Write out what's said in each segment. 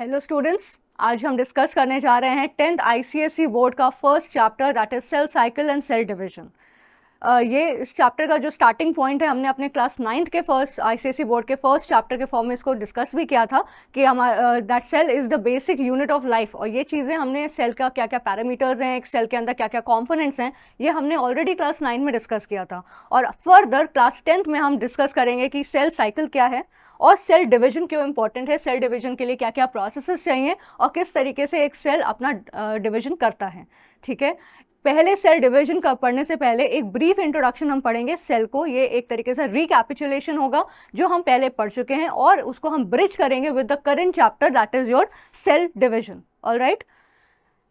Hello students, आज हम discuss करने जा रहे हैं 10th ICSE बोर्ड का first chapter that is cell cycle and cell division. ये इस चैप्टर का जो स्टार्टिंग पॉइंट है, हमने अपने क्लास 9th के फर्स्ट ICSE बोर्ड के फर्स्ट चैप्टर के फॉर्म में इसको डिस्कस भी किया था कि हमारा that cell is the basic unit of life. और ये चीज़ें हमने सेल का क्या क्या पैरामीटर्स हैं, एक सेल के अंदर क्या क्या कॉम्पोनेंट्स हैं, ये हमने ऑलरेडी क्लास 9 में डिस्कस किया था। और फर्दर क्लास 10th में हम डिस्कस करेंगे कि सेल साइकिल क्या है और सेल डिवीजन क्यों इंपॉर्टेंट है, सेल डिवीजन के लिए क्या क्या प्रोसेसेस चाहिए और किस तरीके से एक सेल अपना डिवीजन करता है। ठीक है, पहले सेल डिवीजन का पढ़ने से पहले एक ब्रीफ इंट्रोडक्शन हम पढ़ेंगे सेल को। ये एक तरीके से रिकैपिचुलेशन होगा जो हम पहले पढ़ चुके हैं और उसको हम ब्रिज करेंगे with the current chapter that is your cell division. Alright,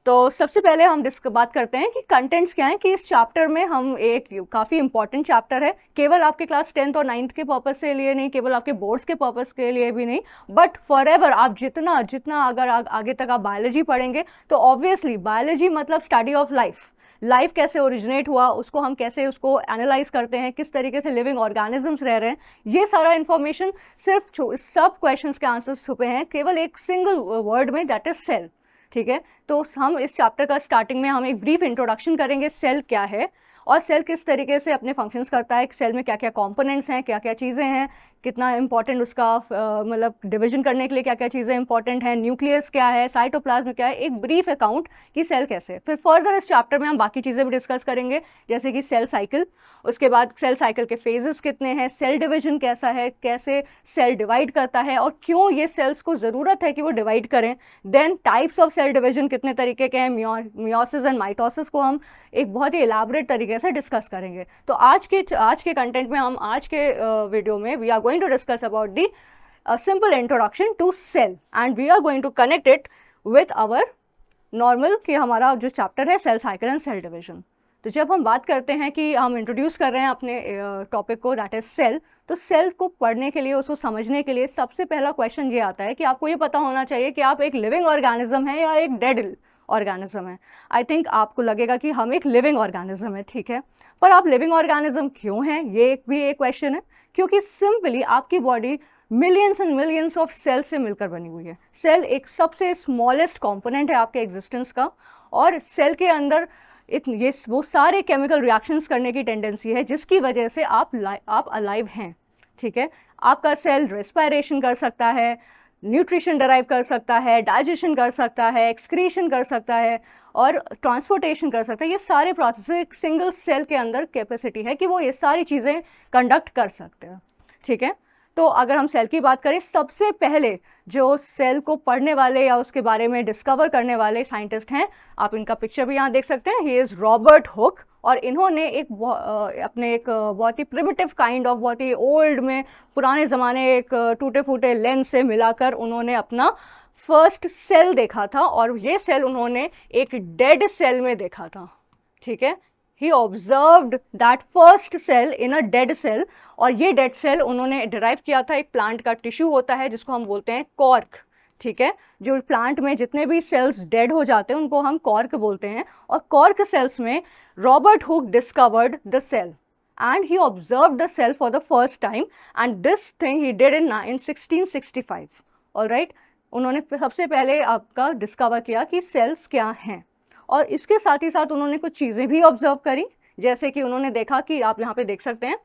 तो सबसे पहले हम बात करते हैं कि कंटेंट्स क्या हैं, कि इस चैप्टर में हम एक काफ़ी इंपॉर्टेंट चैप्टर है, केवल आपके क्लास 10th और 9th के पर्पस से लिए नहीं, केवल आपके बोर्ड्स के पर्पस के लिए भी नहीं, बट फॉर एवर आप जितना जितना अगर आगे तक आप बायोलॉजी पढ़ेंगे तो ऑब्वियसली बायोलॉजी मतलब स्टडी ऑफ लाइफ कैसे ओरिजिनेट हुआ, उसको हम कैसे उसको एनालाइज करते हैं, किस तरीके से लिविंग ऑर्गेनिजम्स रह रहे हैं, ये सारा इन्फॉर्मेशन सिर्फ सब क्वेश्चंस के आंसर्स छुपे हैं केवल एक सिंगल वर्ड में, दैट इज सेल। ठीक है, तो हम इस चैप्टर का स्टार्टिंग में हम एक ब्रीफ इंट्रोडक्शन करेंगे, सेल क्या है और सेल किस तरीके से अपने फंक्शंस करता है, सेल में क्या क्या कंपोनेंट्स हैं, क्या क्या चीज़ें हैं, कितना इंपॉर्टेंट उसका मतलब डिवीजन करने के लिए क्या क्या चीज़ें इंपॉर्टेंट हैं, न्यूक्लियस क्या है, साइटोप्लाज्म क्या है, एक ब्रीफ अकाउंट कि सेल कैसे। फिर फर्दर इस चैप्टर में हम बाकी चीज़ें भी डिस्कस करेंगे, जैसे कि सेल साइकिल, उसके बाद सेल साइकिल के फेजेस कितने हैं, सेल डिवीजन कैसा है, कैसे सेल डिवाइड करता है और क्यों ये सेल्स को ज़रूरत है कि वो डिवाइड करें, then types of cell division कितने तरीके के हैं, मियोसिस एंड माइटोसिस को हम एक बहुत ही एलाबरेट तरीके से डिस्कस करेंगे। तो आज के कंटेंट में हम आज के वीडियो में we are going to discuss about the simple introduction to cell and we are going to connect it with our normal कि हमारा जो चैप्टर है cell cycle and cell division. तो जब हम बात करते हैं कि हम इंट्रोड्यूस कर रहे हैं अपने टॉपिक को दैट इज सेल, तो सेल को पढ़ने के लिए, उसको समझने के लिए सबसे पहला क्वेश्चन ये आता है कि आपको ये पता होना चाहिए कि आप एक लिविंग ऑर्गेनिज्म है या एक डेड ऑर्गेनिज्म है। आई थिंक आपको लगेगा कि हम एक लिविंग ऑर्गेनिज्म है, ठीक है, पर आप लिविंग ऑर्गेनिज्म क्यों हैं, ये भी एक क्वेश्चन है, क्योंकि सिंपली आपकी body millions and millions of cell से मिलकर बनी हुई है। सेल एक सबसे स्मॉलेस्ट कंपोनेंट है आपके एग्जिस्टेंस का और सेल के अंदर ये वो सारे केमिकल रिएक्शंस करने की टेंडेंसी है जिसकी वजह से आप अलाइव हैं। ठीक है, आपका सेल रेस्पिरेशन कर सकता है, न्यूट्रिशन डराइव कर सकता है, डाइजेशन कर सकता है, एक्सक्रीशन कर सकता है और ट्रांसपोर्टेशन कर सकता है। ये सारे प्रोसेस एक सिंगल सेल के अंदर कैपेसिटी है कि वो ये सारी चीज़ें कंडक्ट कर सकते हैं। ठीक है, तो अगर हम सेल की बात करें, सबसे पहले जो सेल को पढ़ने वाले या उसके बारे में डिस्कवर करने वाले साइंटिस्ट हैं, आप इनका पिक्चर भी यहाँ देख सकते हैं, ही इज़ रॉबर्ट हुक। और इन्होंने अपने एक बहुत ही प्रिमिटिव काइंड ऑफ, बहुत ही ओल्ड में पुराने ज़माने एक टूटे फूटे लेंस से मिलाकर उन्होंने अपना फर्स्ट सेल देखा था और ये सेल उन्होंने एक डेड सेल में देखा था। ठीक है, he observed that first cell in a dead cell और ये डेड सेल उन्होंने डिराइव किया था, एक प्लांट का टिश्यू होता है जिसको हम बोलते हैं कॉर्क। ठीक है, जो प्लांट में जितने भी सेल्स डेड हो जाते हैं उनको हम कॉर्क बोलते हैं और कॉर्क सेल्स में Robert Hooke discovered the cell and he observed the cell for the first time and this thing he did in 1665. all right, उन्होंने सबसे पहले आपका डिस्कवर किया कि सेल्स क्या हैं और इसके साथ ही साथ उन्होंने कुछ चीज़ें भी ऑब्जर्व करी, जैसे कि उन्होंने देखा कि आप यहाँ पे देख सकते हैं,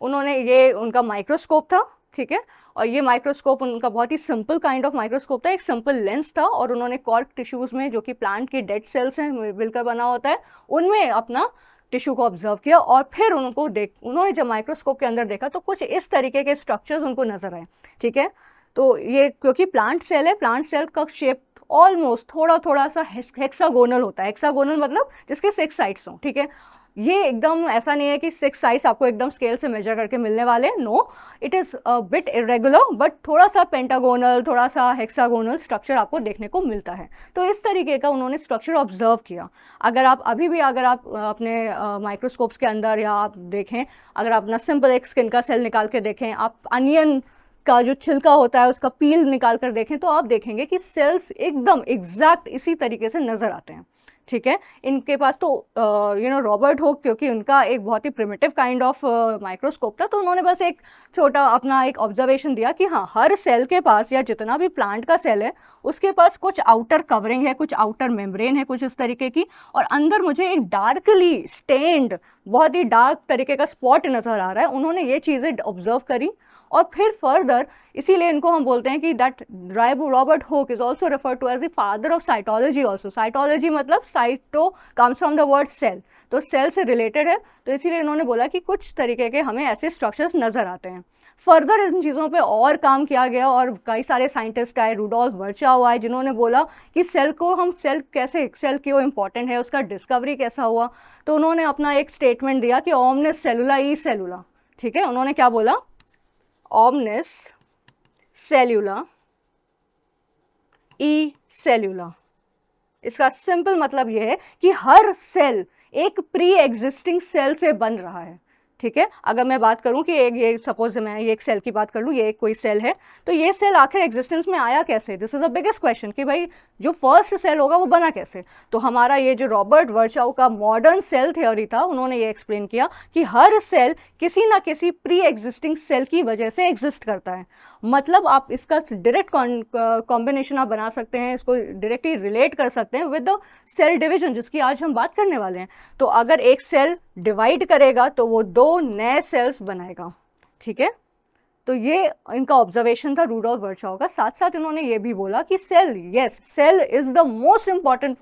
उन्होंने ये उनका माइक्रोस्कोप था। ठीक है, और ये माइक्रोस्कोप उनका बहुत ही सिंपल काइंड ऑफ माइक्रोस्कोप था, एक सिंपल लेंस था और उन्होंने कॉर्क टिश्यूज़ में, जो कि प्लांट के डेड सेल्स हैं मिलकर बना होता है, उनमें अपना टिश्यू को ऑब्जर्व किया और फिर उन्होंने जब माइक्रोस्कोप के अंदर देखा तो कुछ इस तरीके के स्ट्रक्चर्स उनको नजर आए। ठीक है, तो ये क्योंकि प्लांट सेल है, प्लांट सेल का शेप ऑलमोस्ट थोड़ा सा हेक्सागोनल होता है। हेक्सागोनल मतलब जिसके 6 साइड्स हों। ठीक है, ये एकदम ऐसा नहीं है कि 6 साइड्स आपको एकदम स्केल से मेजर करके मिलने वाले, no, it is a bit irregular, but थोड़ा सा पेंटागोनल, थोड़ा सा हेक्सागोनल स्ट्रक्चर आपको देखने को मिलता है। तो इस तरीके का उन्होंने स्ट्रक्चर ऑब्जर्व किया। अगर आप अपने माइक्रोस्कोप्स के अंदर या आप देखें, अगर आप अपना सिंपल एक स्किन का सेल निकाल के देखें, आप अनियन का जो छिलका होता है उसका पील निकाल कर देखें, तो आप देखेंगे कि सेल्स एकदम एग्जैक्ट इसी तरीके से नज़र आते हैं। ठीक है। इनके पास तो रॉबर्ट हुक, क्योंकि उनका एक बहुत ही प्रिमिटिव काइंड ऑफ माइक्रोस्कोप था, तो उन्होंने बस एक छोटा अपना एक ऑब्जर्वेशन दिया कि हाँ, हर सेल के पास या जितना भी प्लांट का सेल है उसके पास कुछ आउटर कवरिंग है, कुछ आउटर मेम्ब्रेन है, कुछ इस तरीके की, और अंदर मुझे एक डार्कली स्टेन्ड बहुत ही डार्क तरीके का स्पॉट नज़र आ रहा है। उन्होंने ये चीज़ें ऑब्जर्व करी और फिर फर्दर, इसीलिए इनको हम बोलते हैं कि that Robert Hooke is also refer to as the father of cytology also. Cytology मतलब cyto comes from the word cell, तो सेल से रिलेटेड है, तो इसीलिए इन्होंने बोला कि कुछ तरीके के हमें ऐसे स्ट्रक्चर्स नज़र आते हैं। फर्दर इन चीज़ों पे और काम किया गया और कई सारे साइंटिस्ट आए, रूडोल्फ वर्चाउ आए, जिन्होंने बोला कि सेल को हम सेल क्यों इम्पॉर्टेंट है, उसका डिस्कवरी कैसा हुआ। तो उन्होंने अपना एक स्टेटमेंट दिया कि ओमनिस सेलुला ई सेलुला, ठीक है। उन्होंने क्या बोला, ओमनिस सेल्यूला ई सेल्यूला। इसका सिंपल मतलब यह है कि हर सेल एक प्री एग्जिस्टिंग सेल से बन रहा है, ठीक है। अगर मैं बात करूं कि ये सपोज मैं ये एक सेल की बात कर लूं, ये कोई सेल है, तो ये सेल आखिर एग्जिस्टेंस में आया कैसे, this is a biggest question कि भाई जो फर्स्ट सेल होगा वो बना कैसे। तो हमारा ये जो रॉबर्ट वर्चाउ का मॉडर्न सेल थ्योरी था, उन्होंने ये एक्सप्लेन किया कि हर सेल किसी ना किसी प्री एग्जिस्टिंग सेल की वजह से एग्जिस्ट करता है। मतलब आप इसका डायरेक्ट कॉम्बिनेशन आप बना सकते हैं, इसको डायरेक्टली रिलेट कर सकते हैं विद द सेल डिवीजन, जिसकी आज हम बात करने वाले हैं। तो अगर एक सेल डिवाइड करेगा तो वो 2 नए सेल्स बनाएगा, ठीक है। तो ये इनका ऑब्जर्वेशन था रूडोल्फ वर्चाउ का। साथ साथ इन्होंने ये भी बोला कि cell is the most important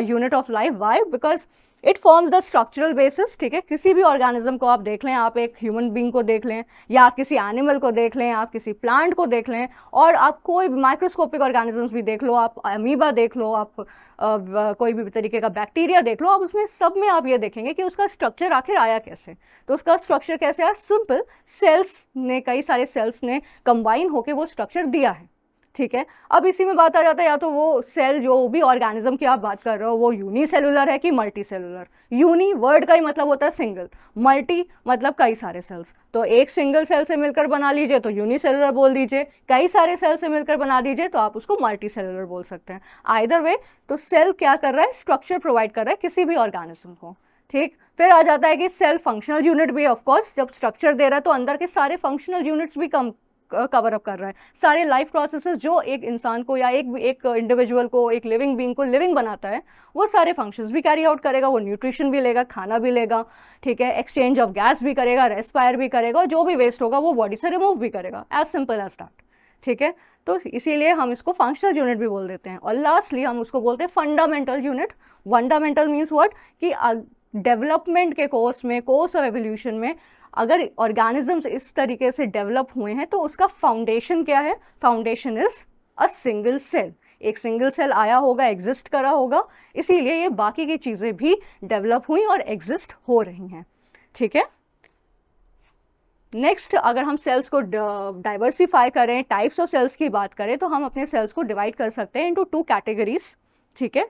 unit of life. Why? Because it forms the structural basis, ठीक है। किसी भी ऑर्गेनिज्म को आप देख लें, आप एक ह्यूमन बींग को देख लें, या आप किसी एनिमल को देख लें, आप किसी प्लांट को देख लें, और आप कोई माइक्रोस्कोपिक ऑर्गेनिजम्स भी देख लो, आप अमीबा देख लो, आप कोई भी तरीके का बैक्टीरिया देख लो, आप उसमें सब में आप ये देखेंगे कि उसका स्ट्रक्चर आखिर आया कैसे। तो उसका स्ट्रक्चर कैसे आया? सिंपल, सेल्स ने, कई सारे सेल्स ने कंबाइन होकर वो स्ट्रक्चर दिया है, ठीक है। अब इसी में बात आ जाता है, या तो वो सेल जो भी ऑर्गेनिज्म की आप बात कर रहे हो वो यूनिसेलुलर है कि मल्टी सेलुलर। यूनि वर्ड का ही मतलब होता है सिंगल, मल्टी मतलब कई सारे सेल्स। तो एक सिंगल सेल से मिलकर बना लीजिए तो यूनिसेलुलर बोल दीजिए, कई सारे सेल से मिलकर बना दीजिए तो आप उसको मल्टी सेलुलर बोल सकते हैं। आइदर वे, तो सेल क्या कर रहा है? स्ट्रक्चर प्रोवाइड कर रहा है किसी भी ऑर्गेनिज्म को, ठीक। फिर आ जाता है कि सेल फंक्शनल यूनिट भी, ऑफकोर्स जब स्ट्रक्चर दे रहा है तो अंदर के सारे फंक्शनल यूनिट्स भी कवर अप कर रहा है, सारे लाइफ प्रोसेसेस जो एक इंसान को या एक इंडिविजुअल को, एक लिविंग बीइंग को लिविंग बनाता है, वो सारे फंक्शंस भी कैरी आउट करेगा। वो न्यूट्रिशन भी लेगा, खाना भी लेगा, ठीक है, एक्सचेंज ऑफ गैस भी करेगा, रेस्पायर भी करेगा, और जो भी वेस्ट होगा वो बॉडी से रिमूव भी करेगा, एज सिंपल एज दैट, ठीक है। तो इसीलिए हम इसको फंक्शनल यूनिट भी बोल देते हैं। और लास्टली हम उसको बोलते हैं fundamental unit. Fundamental means what, कि डेवलपमेंट के कोर्स ऑफ एवोल्यूशन में अगर ऑर्गेनिजम्स इस तरीके से डेवलप हुए हैं तो उसका फाउंडेशन क्या है? Foundation is a single cell. एक सिंगल सेल आया होगा, एग्जिस्ट करा होगा, इसीलिए ये बाकी की चीज़ें भी डेवलप हुई और एग्जिस्ट हो रही हैं, ठीक है। नेक्स्ट, अगर हम सेल्स को डाइवर्सिफाई करें, टाइप्स ऑफ सेल्स की बात करें, तो हम अपने सेल्स को डिवाइड कर सकते हैं इनटू 2 कैटेगरीज, ठीक है।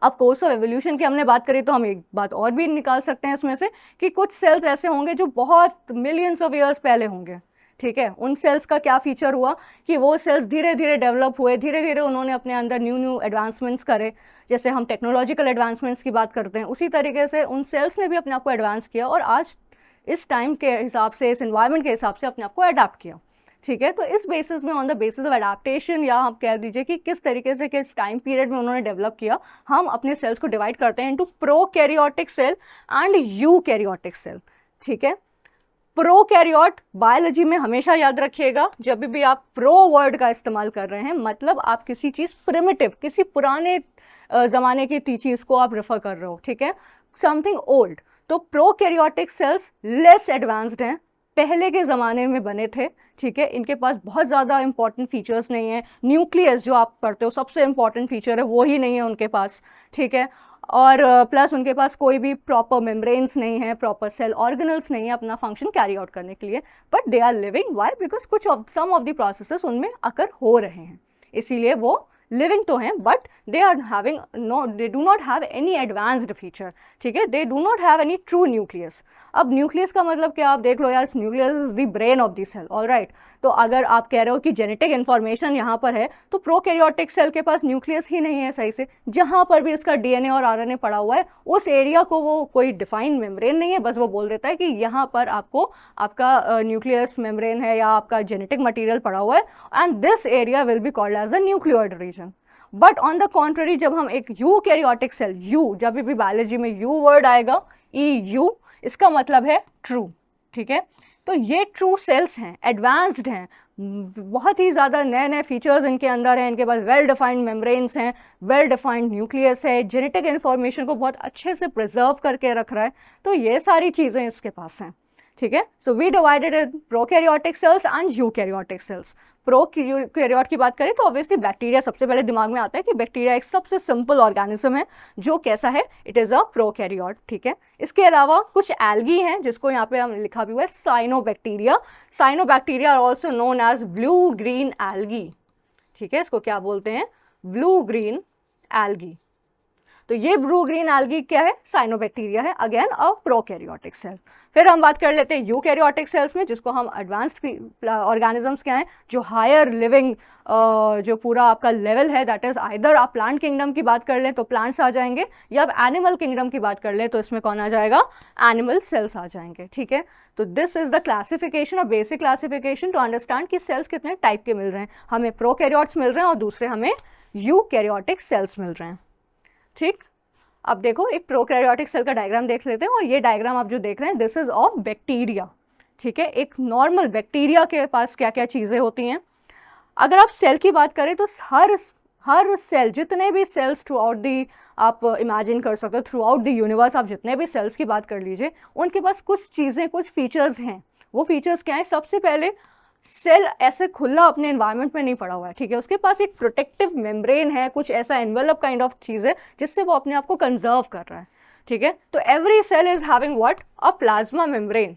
अब कोर्स ऑफ एवोल्यूशन की हमने बात करी तो हम एक बात और भी निकाल सकते हैं इसमें से कि कुछ सेल्स ऐसे होंगे जो बहुत मिलियंस ऑफ ईयर्स पहले होंगे, ठीक है। उन सेल्स का क्या फीचर हुआ कि वो सेल्स धीरे धीरे डेवलप हुए, धीरे धीरे उन्होंने अपने अंदर न्यू एडवांसमेंट्स करे। जैसे हम टेक्नोलॉजिकल एडवांसमेंट्स की बात करते हैं, उसी तरीके से उन सेल्स ने भी अपने आप को एडवांस किया और आज इस टाइम के हिसाब से, इस इन्वायरमेंट के हिसाब से अपने आप को अडाप्ट किया, ठीक है। तो इस बेसिस में, on the basis of adaptation, या आप कह दीजिए कि किस तरीके से, किस टाइम पीरियड में उन्होंने डेवलप किया, हम अपने सेल्स को डिवाइड करते हैं into prokaryotic cell and eukaryotic cell, ठीक है। प्रोकैरियोट बायोलॉजी में हमेशा याद रखिएगा, जब भी आप प्रो वर्ड का इस्तेमाल कर रहे हैं, मतलब आप किसी चीज़ प्रिमिटिव, किसी पुराने ज़माने की चीज़ को आप रेफर कर रहे हो, ठीक है, समथिंग ओल्ड। तो प्रोकैरियोटिक सेल्स लेस एडवांस्ड हैं, पहले के ज़माने में बने थे, ठीक है। इनके पास बहुत ज़्यादा इंपॉर्टेंट फीचर्स नहीं है। न्यूक्लियस जो आप पढ़ते हो सबसे इंपॉर्टेंट फीचर है, वो ही नहीं है उनके पास, ठीक है। और प्लस उनके पास कोई भी प्रॉपर मेम्ब्रेन्स नहीं है, प्रॉपर सेल ऑर्गेनल्स नहीं है अपना फंक्शन कैरी आउट करने के लिए, but they are living. Why? Because कुछ सम ऑफ द प्रोसेसेस उनमें अकर हो रहे हैं, इसीलिए वो लिविंग तो हैं but they are having they do not have any advanced feature, ठीक है, they do not have any true nucleus. अब न्यूक्लियस का मतलब क्या, आप देख लो यार, nucleus is the brain of the cell, alright. तो अगर आप कह रहे हो कि जेनेटिक इन्फॉर्मेशन यहाँ पर है, तो प्रोकैरियोटिक सेल के पास न्यूक्लियस ही नहीं है सही से, जहाँ पर भी उसका डीएनए और आरएनए पड़ा हुआ है उस एरिया को वो कोई डिफाइंड मेम्ब्रेन नहीं है, बस वो बोल देता है कि यहाँ पर आपको आपका न्यूक्लियस मेम्ब्रेन है या आपका जेनेटिक मटीरियल पड़ा हुआ है, and this area will be called as the nucleoid region. But on the contrary, जब हम एक यूकैरियोटिक सेल, यू जब भी बायोलॉजी में यू वर्ड आएगा, EU, इसका मतलब है ट्रू, ठीक है। तो ये ट्रू सेल्स हैं, एडवांस्ड हैं, बहुत ही ज़्यादा नए नए फीचर्स इनके अंदर हैं, इनके पास वेल डिफाइंड मेम्ब्रेन्स हैं, वेल डिफाइंड न्यूक्लियस है, जेनेटिक इन्फॉर्मेशन को बहुत अच्छे से प्रिजर्व करके रख रहा है, तो ये सारी चीज़ें इसके पास हैं, ठीक है। So we divided in prokaryotic cells and eukaryotic cells. Prokaryote की बात करें तो ऑब्वियसली बैक्टीरिया सबसे पहले दिमाग में आता है कि बैक्टीरिया एक सबसे सिंपल ऑर्गेनिज्म है जो कैसा है, इट इज़ अ प्रोकैरियोट, ठीक है। इसके अलावा कुछ एल्गी हैं जिसको यहाँ पे हम लिखा भी हुआ है cyanobacteria. Cyanobacteria are also known as blue green algae, ठीक है, इसको क्या बोलते हैं, ब्लू ग्रीन एल्गी। तो ये ब्लू ग्रीन एल्गी क्या है, साइनोबैक्टीरिया है, अगेन अ प्रोकैरियोटिक सेल। फिर हम बात कर लेते हैं यूकैरियोटिक सेल्स में, जिसको हम एडवांस्ड ऑर्गेनिजम्स क्या हैं, जो हायर लिविंग जो पूरा आपका लेवल है, दैट इज आइदर आप प्लांट किंगडम की बात कर लें तो प्लांट्स आ जाएंगे, या आप एनिमल किंगडम की बात कर लें तो इसमें कौन आ जाएगा, एनिमल सेल्स आ जाएंगे, ठीक है। तो this is the classification, a basic classification to understand कि सेल्स कितने टाइप के मिल रहे हैं, हमें प्रोकैरियोट्स मिल रहे हैं और दूसरे हमें यूकैरियोटिक सेल्स मिल रहे हैं, ठीक। अब देखो एक प्रोकैरियोटिक सेल का डायग्राम देख लेते हैं, और ये डायग्राम आप जो देख रहे हैं दिस इज ऑफ बैक्टीरिया, ठीक है। एक नॉर्मल बैक्टीरिया के पास क्या क्या चीज़ें होती हैं। अगर आप सेल की बात करें तो हर सेल, जितने भी सेल्स थ्रू आउट दी, आप इमेजिन कर सकते हो थ्रू आउट द यूनिवर्स, आप जितने भी सेल्स की बात कर लीजिए, उनके पास कुछ चीज़ें, कुछ फीचर्स हैं। वो फीचर्स क्या हैं, सबसे पहले सेल ऐसे खुला अपने एनवायरनमेंट में नहीं पड़ा हुआ है, ठीक है, उसके पास एक प्रोटेक्टिव मेम्ब्रेन है, कुछ ऐसा एनवेलप काइंड ऑफ चीज़ है जिससे वो अपने आप को कंजर्व कर रहा है, ठीक है। तो every cell is having what, a plasma membrane,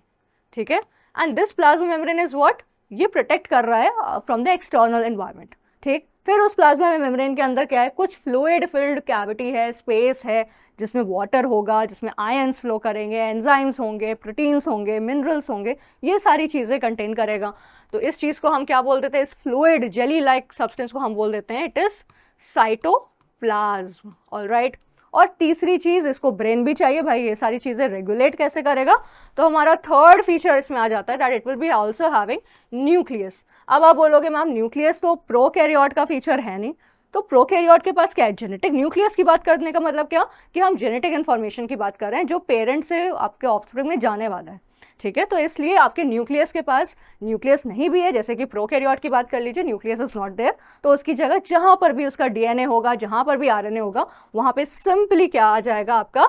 ठीक है, and this plasma membrane is what, ये प्रोटेक्ट कर रहा है फ्रॉम द एक्सटर्नल एनवायरनमेंट, ठीक। फिर उस प्लाज्मा मेम्ब्रेन के अंदर क्या है, कुछ फ्लूइड फिल्ड कैविटी है, स्पेस है, जिसमें वाटर होगा, जिसमें आयंस फ्लो करेंगे, एंजाइम्स होंगे, प्रोटीन्स होंगे, मिनरल्स होंगे, ये सारी चीज़ें कंटेन करेगा। तो इस चीज़ को हम क्या बोल देते हैं, इस फ्लूइड जेली लाइक सब्सटेंस को हम बोल देते हैं इट इज़ साइटोप्लाज्म, ऑलराइट। और तीसरी चीज़, इसको ब्रेन भी चाहिए भाई, ये सारी चीज़ें रेगुलेट कैसे करेगा, तो हमारा थर्ड फीचर इसमें आ जाता है that it will be also having nucleus. अब आप बोलोगे मैम न्यूक्लियस तो प्रोकैरियोट का फीचर है नहीं, तो प्रोकैरियोट के पास क्या है, जेनेटिक न्यूक्लियस की बात करने का मतलब क्या, कि हम जेनेटिक इन्फॉर्मेशन की बात कर रहे हैं जो पेरेंट से आपके ऑफस्प्रिंग में जाने वाला है, ठीक है। तो इसलिए आपके न्यूक्लियस के पास न्यूक्लियस नहीं भी है, जैसे कि प्रोकैरियोट की बात कर लीजिए, न्यूक्लियस इज नॉट देयर, तो उसकी जगह जहाँ पर भी उसका डीएनए होगा, जहाँ पर भी आरएनए होगा, वहाँ पे सिंपली क्या आ जाएगा, आपका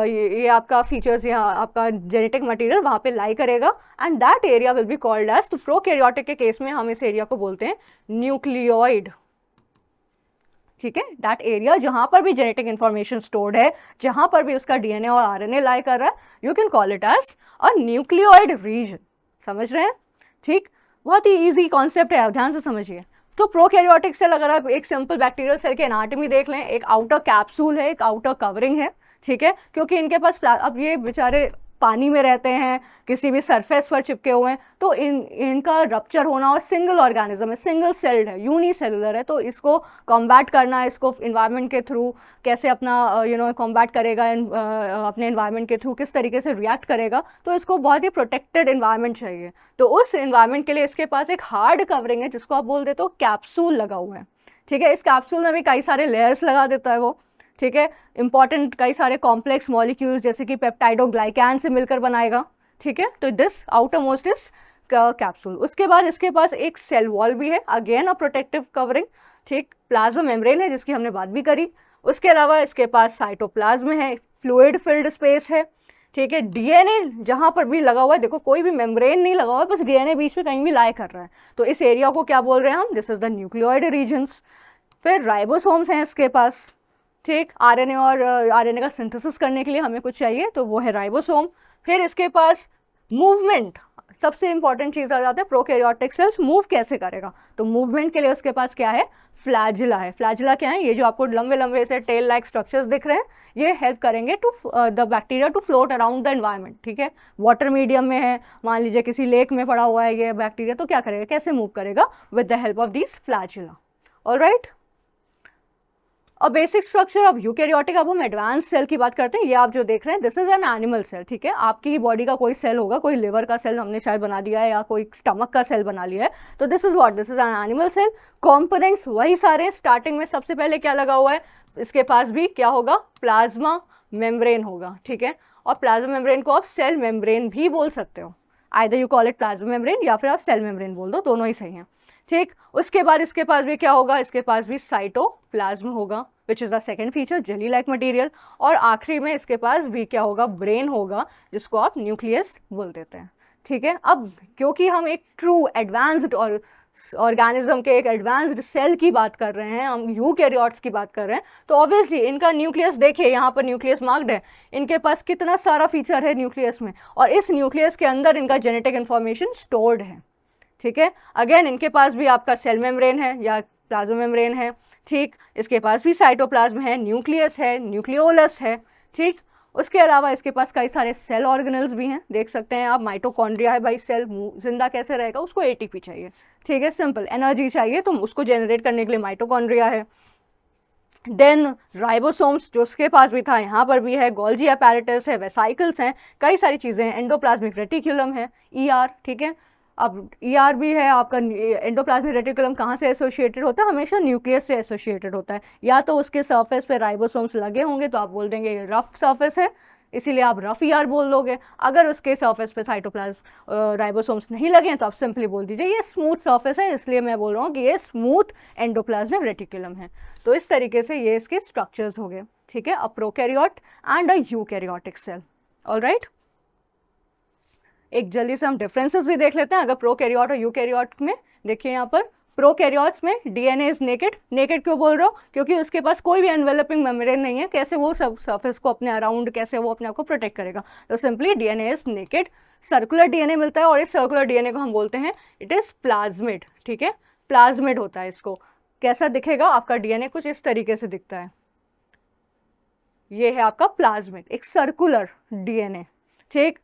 ये आपका फीचर्स, यहाँ आपका जेनेटिक मटेरियल वहाँ पे लाई करेगा, and that area will be called as, तो प्रोकैरियोटिक के केस में हम इस एरिया को बोलते हैं न्यूक्लियोइड, ठीक है। दैट एरिया जहाँ पर भी जेनेटिक इन्फॉर्मेशन स्टोर्ड है, जहाँ पर भी उसका डीएनए और आरएनए लाई कर रहा है, you can call it as a nucleoid region, समझ रहे हैं, ठीक। बहुत ही ईजी कॉन्सेप्ट है, आप ध्यान से समझिए। तो प्रोकैरियोटिक सेल, अगर आप एक सिंपल बैक्टीरियल सेल के एनाटॉमी देख लें, एक आउटर कैप्सूल है, एक आउटर कवरिंग है, ठीक है, क्योंकि इनके पास अब ये बेचारे पानी में रहते हैं, किसी भी सरफेस पर चिपके हुए हैं, तो इनका रप्चर होना, और सिंगल ऑर्गेनिज्म है, सिंगल सेल्ड है, यूनिसेलुलर है, तो इसको कॉम्बैट करना, इसको इन्वायरमेंट के थ्रू कैसे अपना कॉम्बैट करेगा, अपने इन्वायरमेंट के थ्रू किस तरीके से रिएक्ट करेगा, तो इसको बहुत ही प्रोटेक्टेड इन्वायरमेंट चाहिए। तो उस इन्वायरमेंट के लिए इसके पास एक हार्ड कवरिंग है जिसको आप बोल देते हो कैप्सूल लगा हुआ है, ठीक है। इस कैप्सूल में भी कई सारे लेयर्स लगा देता है वो, ठीक है, इंपॉर्टेंट कई सारे कॉम्प्लेक्स मॉलिक्यूल्स जैसे कि पेप्टाइडोग्लाइकैन से मिलकर बनाएगा, ठीक है। तो this outer most is capsule. उसके बाद इसके पास एक सेल वॉल भी है, अगेन अ प्रोटेक्टिव कवरिंग, ठीक। प्लाज्मा मेम्ब्रेन है जिसकी हमने बात भी करी। उसके अलावा इसके पास साइटोप्लाज्म है, फ्लूइड फिल्ड स्पेस है, ठीक है। डीएनए जहाँ पर भी लगा हुआ है, देखो कोई भी मेम्ब्रेन नहीं लगा हुआ है, बस डीएनए बीच में कहीं भी लाई कर रहा है, तो इस एरिया को क्या बोल रहे हैं हम, this is the nucleoid regions. फिर राइबोसोम्स हैं इसके पास, ठीक। आरएनए और आरएनए का सिंथेसिस करने के लिए हमें कुछ चाहिए, तो वो है राइबोसोम। फिर इसके पास मूवमेंट, सबसे इंपॉर्टेंट चीज़ आ जाता है, प्रोकैरियोटिक सेल्स मूव कैसे करेगा, तो मूवमेंट के लिए उसके पास क्या है, फ्लैजिला है। फ्लैजिला क्या है? ये जो आपको लंबे लंबे से टेल लाइक स्ट्रक्चर्स दिख रहे हैं, ये हेल्प करेंगे to the bacteria to float around the environment. ठीक है, वाटर मीडियम में है, मान लीजिए किसी लेक में पड़ा हुआ है ये बैक्टीरिया, तो क्या करेगा, कैसे मूव करेगा? With the help of this flagella. Alright, और बेसिक स्ट्रक्चर ऑफ यूकैरियोटिक। अब हम एडवांस सेल की बात करते हैं। ये आप जो देख रहे हैं, this is an animal cell. ठीक है, आपकी ही बॉडी का कोई सेल होगा, कोई लिवर का सेल हमने शायद बना दिया है, या कोई स्टमक का सेल बना लिया है, तो this is what, this is an animal cell. Components वही सारे, स्टार्टिंग में सबसे पहले क्या लगा हुआ है, इसके पास भी क्या होगा, प्लाज्मा मेम्ब्रेन होगा। ठीक है, और प्लाज्मा मेम्ब्रेन को आप सेल मेम्ब्रेन भी बोल सकते हो, either you call it plasma membrane या फिर आप सेल मेम्ब्रेन बोल दो, दोनों ही सही हैं। ठीक, उसके बाद इसके पास भी क्या होगा, इसके पास भी साइटोप्लाज्म होगा, which is the second feature, jelly like material. और आखिरी में इसके पास भी क्या होगा, ब्रेन होगा, जिसको आप न्यूक्लियस बोल देते हैं। ठीक है, अब क्योंकि हम एक ट्रू एडवांस्ड और ऑर्गेनिज्म के एक एडवांस्ड सेल की बात कर रहे हैं, हम यूकैरियोट्स की बात कर रहे हैं, तो ऑब्वियसली इनका न्यूक्लियस देखिए, यहाँ पर न्यूक्लियस मार्क्ड है, इनके पास कितना सारा फीचर है न्यूक्लियस में, और इस न्यूक्लियस के अंदर इनका जेनेटिक इन्फॉर्मेशन स्टोर्ड है। ठीक है, अगेन इनके पास भी आपका सेल मेम्ब्रेन है या प्लाज्मा मेम्ब्रेन है। ठीक, इसके पास भी साइटोप्लाज्म है, न्यूक्लियस है, न्यूक्लियोलस है। ठीक, उसके अलावा इसके पास कई सारे सेल ऑर्गेनल्स भी हैं, देख सकते हैं आप, माइटोकॉन्ड्रिया है भाई, सेल जिंदा कैसे रहेगा, उसको एटीपी चाहिए। ठीक है, सिंपल, एनर्जी चाहिए, तो उसको जनरेट करने के लिए माइटोकॉन्ड्रिया है। देन राइबोसोम्स, जो उसके पास भी था, यहाँ पर भी है, गोल्जी अपैरेटस है, वेसाइकल्स हैं, कई सारी चीज़ें हैं, एंडोप्लाज्मिक रेटिकुलम है, ईआर। ठीक है, अब ईआर भी है आपका। एंडोप्लाज्मिक रेटिकुलम कहाँ से एसोसिएटेड होता है, हमेशा न्यूक्लियस से एसोसिएटेड होता है, या तो उसके सरफेस पे राइबोसोम्स लगे होंगे तो आप बोल देंगे ये रफ सरफेस है, इसीलिए आप रफ ईआर बोल दोगे। अगर उसके सरफेस पे साइटोप्लाज्म राइबोसोम्स नहीं लगे हैं तो आप सिंपली बोल दीजिए ये स्मूथ सरफेस है, इसलिए मैं बोल रहा हूँ कि ये स्मूथ एंडोप्लाज्मिक रेटिकुलम है। तो इस तरीके से ये इसके स्ट्रक्चर्स हो गए। ठीक है, a prokaryote and a eukaryotic cell. Alright, एक जल्दी से हम डिफरेंसेस भी देख लेते हैं। अगर प्रोकैरियोट और यूकैरियोट में देखिए, यहाँ पर प्रोकैरियोट्स में डीएनए इज नेकेड। नेकेड क्यों बोल रहा हूँ, क्योंकि उसके पास कोई भी एनवेलपिंग मेम्ब्रेन नहीं है, कैसे वो सब सरफेस को अपने अराउंड, कैसे वो अपने आप को प्रोटेक्ट करेगा, तो simply DNA is naked. Circular DNA मिलता है, और इस सर्कुलर डीएनए को हम बोलते हैं इट इज प्लाज्मिड। ठीक है, प्लाज्मिड होता है। इसको कैसा दिखेगा, आपका डीएनए कुछ इस तरीके से दिखता है, ये है आपका प्लाज्मिड, एक सर्कुलर डीएनए। ठीक,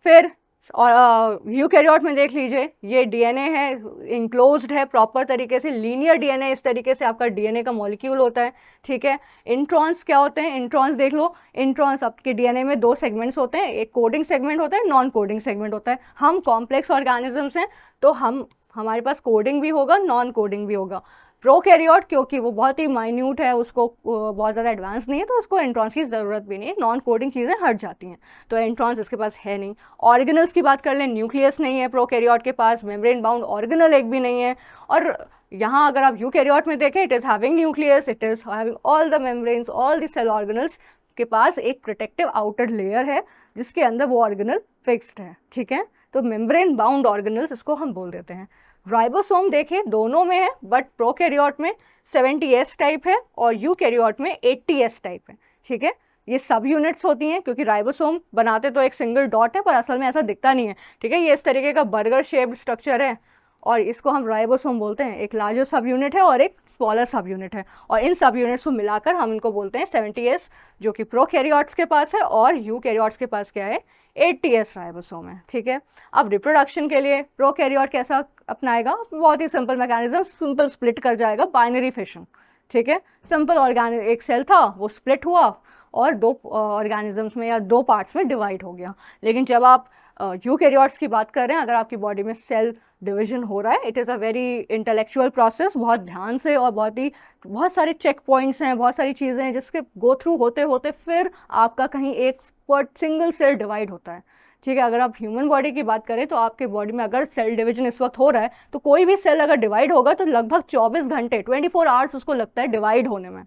फिर और यूकैरियोट में देख लीजिए, ये डीएनए है, इंक्लोज्ड है प्रॉपर तरीके से, लीनियर डीएनए, इस तरीके से आपका डीएनए का मॉलिक्यूल होता है। ठीक है, इंट्रॉन्स क्या होते हैं, इंट्रॉन्स देख लो, इंट्रॉन्स आपके डीएनए में दो सेगमेंट्स होते हैं, एक कोडिंग सेगमेंट होता है, नॉन कोडिंग सेगमेंट होता है। हम कॉम्प्लेक्स ऑर्गेनिजम्स हैं, तो हमारे पास कोडिंग भी होगा, नॉन कोडिंग भी होगा। प्रोकैरियोट क्योंकि वो बहुत ही माइन्यूट है, उसको बहुत ज़्यादा एडवांस नहीं है, तो उसको एंट्रॉन्स की ज़रूरत भी नहीं है, नॉन कोडिंग चीज़ें हट जाती हैं, तो एंट्रॉन्स इसके पास है नहीं। ऑर्गेनल्स की बात कर लें, न्यूक्लियस नहीं है प्रोकैरियोट के पास, मेम्ब्रेन बाउंड ऑर्गेनल एक भी नहीं है। और यहाँ अगर आप यूकैरियोट में देखें, it is having nucleus, it is having all the membranes, all the cell organelles के पास एक प्रोटेक्टिव आउटर लेयर है जिसके अंदर वो ऑर्गेनल फिक्स्ड है। ठीक है, तो मेम्ब्रेन बाउंड ऑर्गेनल्स इसको हम बोल देते हैं। राइबोसोम देखिए दोनों में है, बट प्रोकैरियोट में 70S टाइप है और यूकैरियोट में 80S टाइप है। ठीक है, ये सब यूनिट्स होती हैं, क्योंकि राइबोसोम बनाते तो एक सिंगल डॉट है, पर असल में ऐसा दिखता नहीं है। ठीक है, ये इस तरीके का बर्गर शेप्ड स्ट्रक्चर है, और इसको हम राइबोसोम बोलते हैं। एक लार्जर सब यूनिट है और एक स्मॉलर सब यूनिट है, और इन सब यूनिट्स को मिलाकर हम इनको बोलते हैं 70S, जो कि प्रोकैरियोट्स के पास है, और यूकैरियोट्स के पास क्या है, 80S राइबोसोम है। ठीक है, अब रिप्रोडक्शन के लिए प्रोकैरियोट कैसा अपनाएगा, बहुत ही सिंपल मैकेनिज्म, सिंपल स्प्लिट कर जाएगा, बाइनरी फिशन। ठीक है, सिंपल ऑर्गेनिक, एक सेल था वो स्प्लिट हुआ और दो ऑर्गेनिजम्स में या दो पार्ट्स में डिवाइड हो गया। लेकिन जब आप यूकैरियोट्स की बात कर रहे हैं, अगर आपकी बॉडी में सेल डिवीजन हो रहा है, it is a very intellectual process, बहुत ध्यान से, और बहुत सारे चेक पॉइंट्स हैं, बहुत सारी चीज़ें हैं जिसके गो थ्रू होते होते फिर आपका कहीं एक सिंगल सेल डिवाइड होता है। ठीक है, अगर आप ह्यूमन बॉडी की बात करें तो आपके बॉडी में अगर सेल डिवीजन इस वक्त हो रहा है, तो कोई भी सेल अगर डिवाइड होगा तो लगभग 24 घंटे 24 आवर्स उसको लगता है डिवाइड होने में।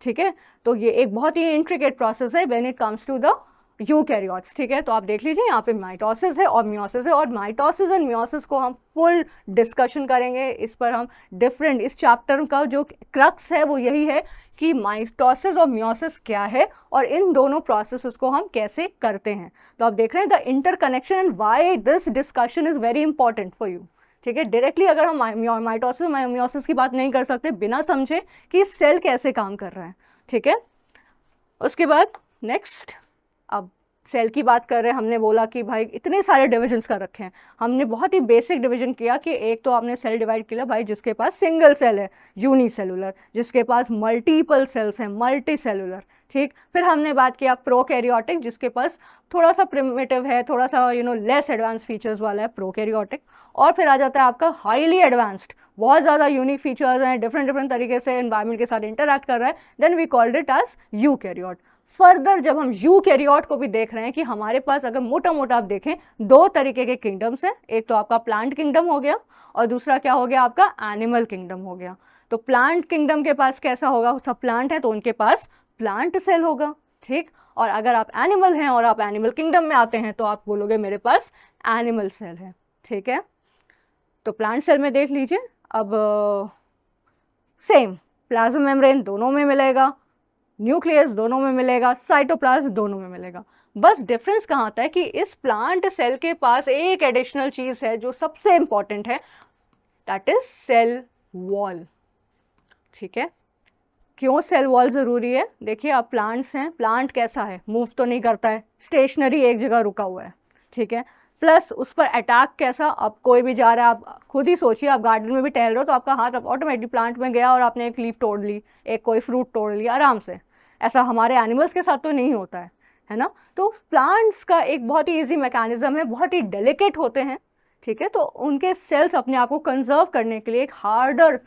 ठीक है, तो ये एक बहुत ही इंट्रिकेट प्रोसेस है when it comes to the eukaryotes. ठीक है, तो आप देख लीजिए यहाँ पे माइटोसिस है और मियोसिस है, और माइटोसिस एंड मियोसिस को हम फुल डिस्कशन करेंगे। इस पर हम डिफरेंट, इस चैप्टर का जो क्रक्स है वो यही है कि माइटोसिस और मियोसिस क्या है और इन दोनों प्रोसेसेस को हम कैसे करते हैं। तो आप देख रहे हैं the interconnection and why this discussion is very important for you. ठीक है। डायरेक्टली अगर हम माइटोसिस मियोसिस की बात नहीं कर सकते बिना समझे कि सेल कैसे काम कर रहा है, ठीक है। उसके बाद नेक्स्ट, अब सेल की बात कर रहे हैं, हमने बोला कि भाई इतने सारे डिविजन्स कर रखे हैं, हमने बहुत ही बेसिक डिवीजन किया कि एक तो आपने सेल डिवाइड किया भाई जिसके पास सिंगल सेल है यूनिसेलुलर, जिसके पास मल्टीपल सेल्स हैं मल्टी सेलुलर, ठीक। फिर हमने बात किया प्रोकैरियोटिक जिसके पास थोड़ा सा प्रिमिटिव है, थोड़ा सा लेस एडवांस फीचर्स वाला है प्रोकैरियोटिक। और फिर आ जाता है आपका हाईली एडवांस्ड, बहुत ज़्यादा यूनिक फीचर्स हैं, डिफरेंट तरीके से एनवायरमेंट के साथ इंटरैक्ट कर रहा है, then we called it as eukaryote. Further जब हम यूकैरियोट को भी देख रहे हैं कि हमारे पास अगर मोटा मोटा आप देखें दो तरीके के किंगडम्स हैं, एक तो आपका प्लांट किंगडम हो गया और दूसरा क्या हो गया आपका एनिमल किंगडम हो गया। तो प्लांट किंगडम के पास कैसा होगा, सब प्लांट है तो उनके पास प्लांट सेल होगा, ठीक। और अगर आप एनिमल हैं और आप एनिमल किंगडम में आते हैं तो आप बोलोगे मेरे पास एनिमल सेल है, ठीक है। तो प्लांट सेल में देख लीजिए, अब सेम प्लाज्मा मेम्ब्रेन दोनों में मिलेगा, न्यूक्लियस दोनों में मिलेगा, साइटोप्लाज्म दोनों में मिलेगा। बस डिफरेंस कहाँ आता है कि इस प्लांट सेल के पास एक एडिशनल चीज़ है जो सबसे इंपॉर्टेंट है, दैट इज सेल वॉल, ठीक है। क्यों सेल वॉल ज़रूरी है, देखिए अब प्लांट्स हैं, प्लांट कैसा है, मूव तो नहीं करता है, स्टेशनरी एक जगह रुका हुआ है, ठीक है। प्लस उस पर अटैक कैसा, अब कोई भी जा रहा है, आप खुद ही सोचिए, आप गार्डन में भी टहल रहे हो तो आपका हाथ ऑटोमेटिकली प्लांट में गया और आपने एक लीफ तोड़ ली, एक कोई फ्रूट तोड़ लिया आराम से। ऐसा हमारे एनिमल्स के साथ तो नहीं होता है ना। तो प्लांट्स का एक बहुत ही ईजी मैकेनिज्म है, बहुत ही डेलिकेट होते हैं, ठीक है। तो उनके सेल्स अपने आप को कंजर्व करने के लिए एक हार्डर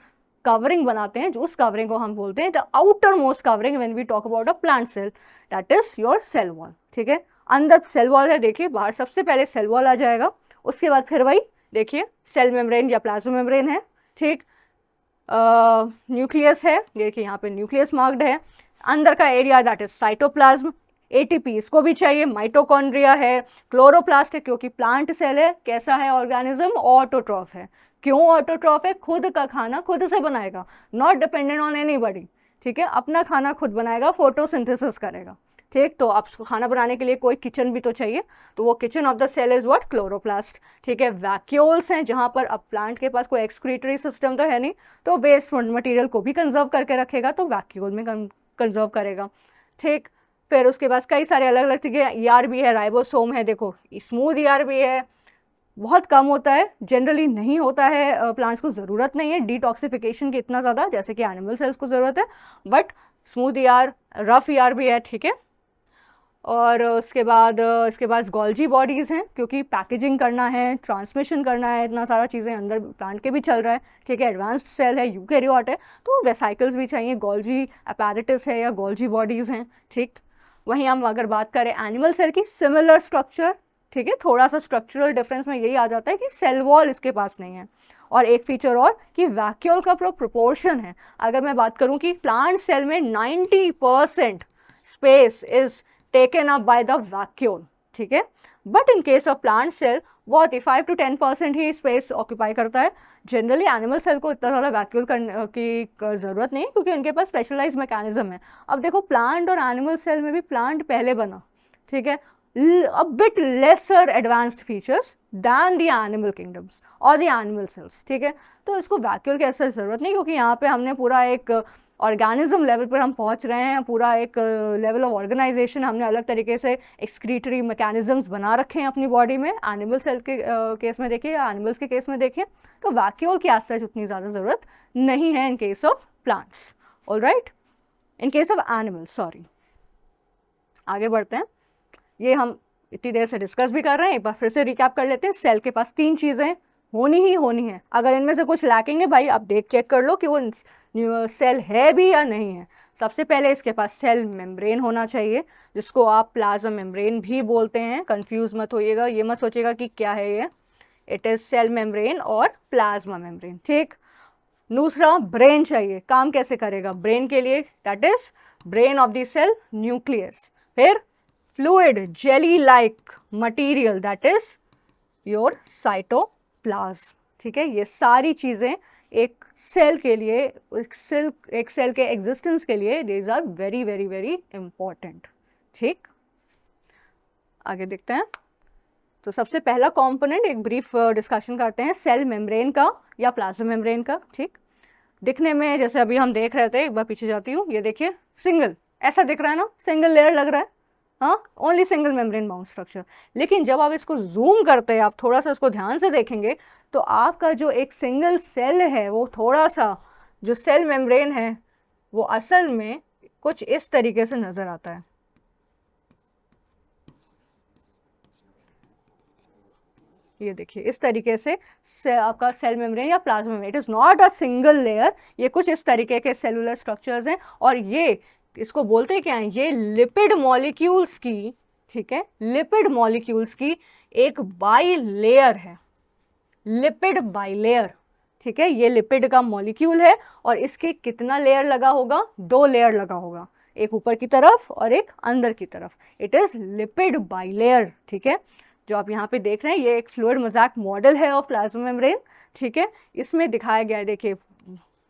कवरिंग बनाते हैं, जो उस कवरिंग को हम बोलते हैं the outermost covering when we talk about a plant cell, that is your cell wall, ठीक है। अंदर सेल वॉल है, देखिए बाहर सबसे पहले सेल वॉल आ जाएगा, उसके बाद फिर वही देखिए सेल मेम्ब्रेन या प्लाज्मा मेम्ब्रेन है, ठीक। न्यूक्लियस है, देखिए यहाँ पे न्यूक्लियस मार्क्ड है। अंदर का area that is cytoplasm, ATP इसको भी चाहिए, माइटोकॉन्ड्रिया है, क्लोरोप्लास्ट है क्योंकि प्लांट सेल है, कैसा है ऑर्गेनिज्म, ऑटोट्रॉफ है। क्यों ऑटोट्रॉफ है, खुद का खाना खुद से बनाएगा, नॉट डिपेंडेंट ऑन एनीबॉडी, ठीक है। अपना खाना खुद बनाएगा, फोटोसिंथेसिस करेगा, ठीक। तो आपको खाना बनाने के लिए कोई किचन भी तो चाहिए, तो वो kitchen of the cell is what, chloroplast, ठीक है। वैक्यूल्स हैं जहाँ पर अब प्लांट के पास कोई एक्सक्रीटरी सिस्टम तो है नहीं, तो वेस्ट मटेरियल को भी कंजर्व करके रखेगा, तो वैक्यूल में कंजर्व करेगा, ठीक। फिर उसके पास कई सारे अलग अलग तरीके ईआर भी है, राइबोसोम है, देखो स्मूथ ईआर भी है, बहुत कम होता है, जनरली नहीं होता है, प्लांट्स को ज़रूरत नहीं है डिटॉक्सिफिकेशन की इतना ज़्यादा जैसे कि एनिमल सेल्स को ज़रूरत है, but smooth ER, rough ER भी है, ठीक है। और उसके बाद इसके पास गोल्जी बॉडीज़ हैं क्योंकि पैकेजिंग करना है, ट्रांसमिशन करना है, इतना सारा चीज़ें अंदर प्लांट के भी चल रहा है, ठीक है। एडवांस्ड सेल है, यूकैरियोट है, तो वेसाइकल्स भी चाहिए, गोल्जी अपैरेटस है या गोल्जी बॉडीज़ हैं, ठीक। वहीं हम अगर बात करें एनिमल सेल की, सिमिलर स्ट्रक्चर, ठीक है। थोड़ा सा स्ट्रक्चरल डिफरेंस में यही आ जाता है कि सेल वॉल इसके पास नहीं है, और एक फीचर और कि वैक्यूल का प्रोपोर्शन है। अगर मैं बात करूं कि प्लांट सेल में 90% space is taken up by the vacuole, ठीक है। But in case of plant cell बहुत ही 5 to 10% ही स्पेस ऑक्यूपाई करता है। जनरली एनिमल सेल को इतना ज़्यादा वैक्यूल की ज़रूरत नहीं है क्योंकि उनके पास स्पेशलाइज मैकेनिज्म है। अब देखो प्लांट और एनिमल सेल में भी प्लांट पहले बना, ठीक है, a bit lesser advanced features than the animal kingdoms or the animal cells, ठीक है। तो इसको वैक्यूल की ऐसा ज़रूरत नहीं क्योंकि यहाँ पे हमने पूरा एक ऑर्गेनिज्म लेवल पर हम पहुँच रहे हैं, पूरा एक लेवल ऑफ ऑर्गेनाइजेशन हमने अलग तरीके से एक्सक्रीटरी मैकेनिज्म्स बना रखे हैं अपनी बॉडी में। एनिमल सेल के केस में देखिए या एनिमल्स के केस में देखिए तो वैक्यूल की ऐसा उतनी ज़्यादा ज़रूरत नहीं है इन case of plants, alright. In case of animals, sorry, आगे बढ़ते हैं। ये हम इतनी देर से डिस्कस भी कर रहे हैं, एक बार फिर से रिकैप कर लेते हैं। सेल के पास 3 चीज़ें होनी ही होनी है, अगर इनमें से कुछ लैकिंग है भाई आप चेक कर लो कि वो सेल है भी या नहीं है। सबसे पहले इसके पास सेल मेम्ब्रेन होना चाहिए जिसको आप प्लाज्मा मेम्ब्रेन भी बोलते हैं, कंफ्यूज मत होइएगा, ये मत सोचिएगा कि क्या है ये, इट इज़ सेल मेम्ब्रेन और प्लाज्मा मेम्ब्रेन, ठीक। दूसरा ब्रेन चाहिए, काम कैसे करेगा ब्रेन के लिए, that is brain of the cell nucleus. फिर fluid jelly like material that is your cytoplasm, ठीक है। ये सारी चीज़ें एक सेल के लिए, एक सेल के एग्जिस्टेंस के लिए these are very very very important, ठीक। आगे देखते हैं। तो सबसे पहला कंपोनेंट एक ब्रीफ डिस्कशन करते हैं सेल मेम्ब्रेन का या प्लाज्मा मेम्ब्रेन का। ठीक, दिखने में जैसे अभी हम देख रहे थे, एक बार पीछे जाती हूँ, ये देखिए सिंगल ऐसा दिख रहा है ना, सिंगल लेयर लग रहा है, हाँ, only single membrane bound structure. लेकिन जब आप इसको जूम करते हैं, आप थोड़ा सा इसको ध्यान से देखेंगे तो आपका जो एक सिंगल सेल है वो थोड़ा सा जो सेल मेम्ब्रेन है वो असल में कुछ इस तरीके से नजर आता है। ये देखिए इस तरीके से आपका सेल मेम्ब्रेन या plasma membrane, it is not a single layer, ये कुछ इस तरीके के सेलुलर स्ट्रक्चर्स हैं और ये इसको बोलते हैं क्या है, ये लिपिड मॉलिक्यूल्स की, ठीक है, लिपिड मॉलिक्यूल्स की एक बाई लेयर है, लिपिड बाई लेयर। ठीक है, ये लिपिड का मॉलिक्यूल है और इसके कितना लेयर लगा होगा, 2 लेयर लगा होगा, एक ऊपर की तरफ और एक अंदर की तरफ। It is lipid by layer. ठीक है, जो आप यहाँ पे देख रहे हैं ये एक फ्लूइड मोज़ेक मॉडल है ऑफ प्लाज्मा मेम्ब्रेन। ठीक है, इसमें दिखाया गया है, देखिए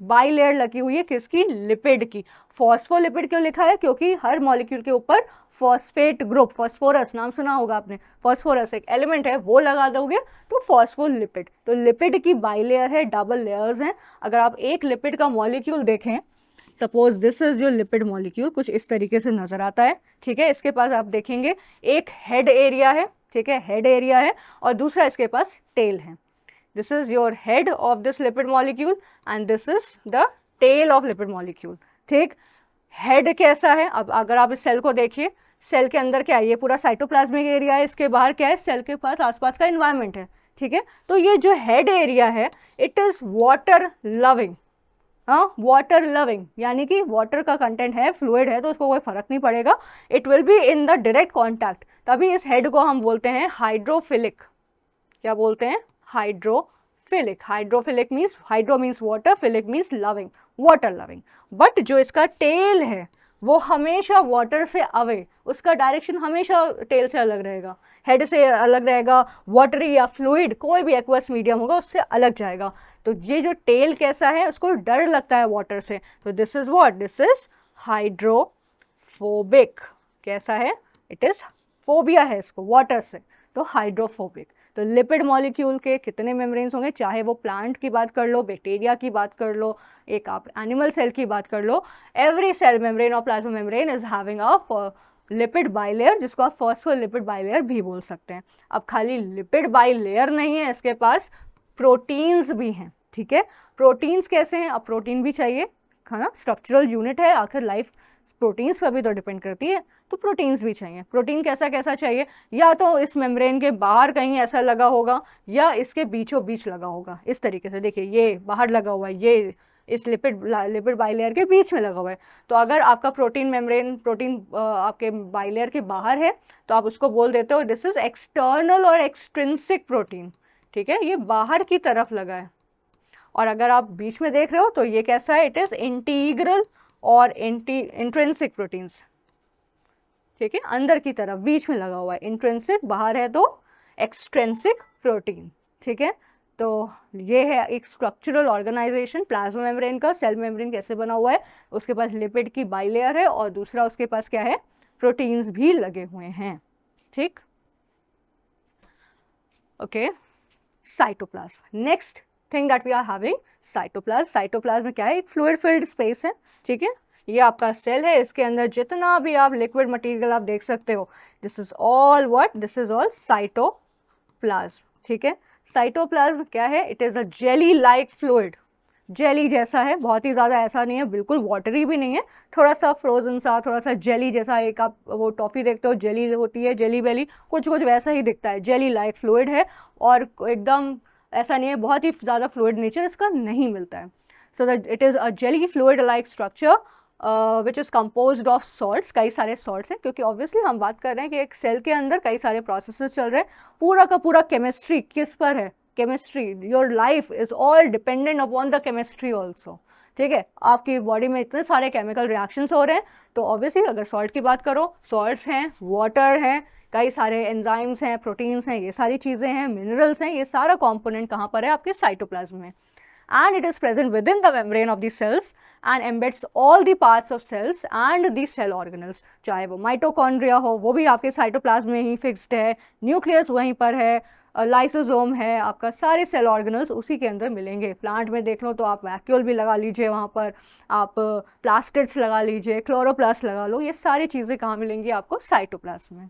बाई लेयर लगी हुई है किसकी, लिपिड की। फॉस्फोलिपिड क्यों लिखा है, क्योंकि हर मॉलिक्यूल के ऊपर फॉस्फेट ग्रुप, फॉस्फोरस नाम सुना होगा आपने, फॉस्फोरस एक एलिमेंट है, वो लगा दोगे तो फॉस्फोलिपिड। तो लिपिड की बाई लेयर है, डबल लेयर्स हैं। अगर आप एक लिपिड का मॉलिक्यूल देखें, suppose this is your lipid molecule, कुछ इस तरीके से नजर आता है। ठीक है, इसके पास आप देखेंगे एक हेड एरिया है, ठीक है, हेड एरिया है, और दूसरा इसके पास टेल है। This is your head of this lipid molecule and this is the tail of lipid molecule. ठीक, हेड कैसा है, अब अगर आप इस सेल को देखिए, सेल के अंदर क्या है, ये पूरा साइटोप्लाज्मिक एरिया है, इसके बाहर क्या है, सेल के पास आसपास का इन्वायरमेंट है। ठीक है, तो ये जो हेड एरिया है इट इज वाटर लविंग, हाँ, वाटर लविंग, यानी कि वाटर का कंटेंट है, फ्लूइड है, तो उसको कोई फर्क नहीं पड़ेगा, it will be in the direct contact. तभी इस हेड को हम बोलते हैं हाइड्रोफिलिक। क्या बोलते हैं, hydrophilic. Hydrophilic means, hydro means water, philic means loving, water loving. But जो इसका टेल है वो हमेशा वाटर से अवे, उसका डायरेक्शन हमेशा टेल से अलग रहेगा, हेड से अलग रहेगा, वाटरी या फ्लूइड कोई भी एक्वस मीडियम होगा उससे अलग जाएगा। तो ये जो टेल कैसा है, उसको डर लगता है वाटर से, तो this is what, this is hydrophobic. कैसा है, इट इज फोबिया है इसको वाटर से, तो हाइड्रोफोबिक। तो लिपिड मॉलिक्यूल के कितने मेम्ब्रेन्स होंगे, चाहे वो प्लांट की बात कर लो, बैक्टीरिया की बात कर लो, एक आप एनिमल सेल की बात कर लो, एवरी सेल मेम्ब्रेन और plasma membrane is having a lipid bilayer, जिसको आप फॉस्फोलिपिड बाइलेयर भी बोल सकते हैं। अब खाली लिपिड बाइलेयर नहीं है, इसके पास प्रोटीन्स भी हैं। ठीक है, प्रोटीन्स कैसे हैं, अब प्रोटीन भी चाहिए, है ना, स्ट्रक्चरल यूनिट है, आखिर लाइफ प्रोटीन्स पर भी तो डिपेंड करती है, तो प्रोटीन्स भी चाहिए। प्रोटीन कैसा कैसा चाहिए, या तो इस मेम्ब्रेन के बाहर कहीं ऐसा लगा होगा या इसके बीचों बीच लगा होगा, इस तरीके से। देखिए ये बाहर लगा हुआ है, ये इस लिपिड बाइलेयर के बीच में लगा हुआ है। तो अगर आपका प्रोटीन मेम्ब्रेन, प्रोटीन आपके बाइलेयर के बाहर है तो आप उसको बोल देते हो दिस इज एक्सटर्नल और एक्सट्रिंसिक प्रोटीन। ठीक है, ये बाहर की तरफ लगा है। और अगर आप बीच में देख रहे हो तो ये कैसा है, इट इज इंटीग्रल और इंट्रिंसिक प्रोटीन्स। ठीक है, अंदर की तरफ बीच में लगा हुआ है, इंट्रिंसिक बाहर है तो एक्सट्रिंसिक प्रोटीन। ठीक है, तो ये है एक स्ट्रक्चरल ऑर्गेनाइजेशन प्लाज्मा मेम्ब्रेन का। सेल मेम्ब्रेन कैसे बना हुआ है, उसके पास लिपिड की बाइलेयर है और दूसरा उसके पास क्या है, प्रोटीन्स भी लगे हुए हैं। ठीक, okay, cytoplasm, next thing that we are having, cytoplasm. Cytoplasm में क्या है, एक फ्लूइड फिल्ड स्पेस है। ठीक है, ये आपका सेल है, इसके अंदर जितना भी आप लिक्विड मटेरियल आप देख सकते हो, this is all what, this is all cytoplasm. ठीक है, साइटोप्लाज्म क्या है, it is a jelly like fluid, jelly जैसा है, बहुत ही ज़्यादा ऐसा नहीं है, बिल्कुल वाटरी भी नहीं है, थोड़ा सा फ्रोजन सा, थोड़ा सा जेली जैसा। एक आप वो टॉफ़ी देखते हो जेली होती है, जेली बेली, कुछ कुछ वैसा ही दिखता है, जेली लाइक फ्लूइड है, और एकदम ऐसा नहीं है, बहुत ही ज़्यादा फ्लूइड नेचर इसका नहीं मिलता है। So that it is a jelly fluid like structure which is composed of salts, कई सारे सॉल्ट्स हैं, क्योंकि ऑब्वियसली हम बात कर रहे हैं कि एक सेल के अंदर कई सारे प्रोसेसेस चल रहे हैं। पूरा का पूरा केमिस्ट्री किस पर है, chemistry, your life is all dependent upon the chemistry also. ठीक है, आपकी बॉडी में इतने सारे केमिकल रिएक्शंस हो रहे हैं, तो ऑब्वियसली अगर सॉल्ट की बात करो, सॉल्ट्स हैं, वाटर हैं, कई सारे एंजाइम्स हैं, प्रोटीन्स हैं, ये सारी चीज़ें हैं, मिनरल्स हैं, ये सारा कंपोनेंट कहाँ पर है, आपके साइटोप्लाज्म में। and it is present within the membrane of the cells and embeds all the parts of cells and the cell organelles. चाहे वो माइटोकॉन्ड्रिया हो, वो भी आपके साइटोप्लाज्म में ही फिक्स्ड है, न्यूक्लियस वहीं पर है, लाइसोसोम है, आपका सारे सेल ऑर्गेनल्स उसी के अंदर मिलेंगे. प्लांट में देख लो तो आप वैक्यूल भी लगा लीजिए, वहाँ पर आप प्लास्टिड्स लगा लीजिए, क्लोरोप्लास्ट लगा लो, ये सारी चीज़ें कहाँ मिलेंगी आपको? साइटोप्लाज्म में.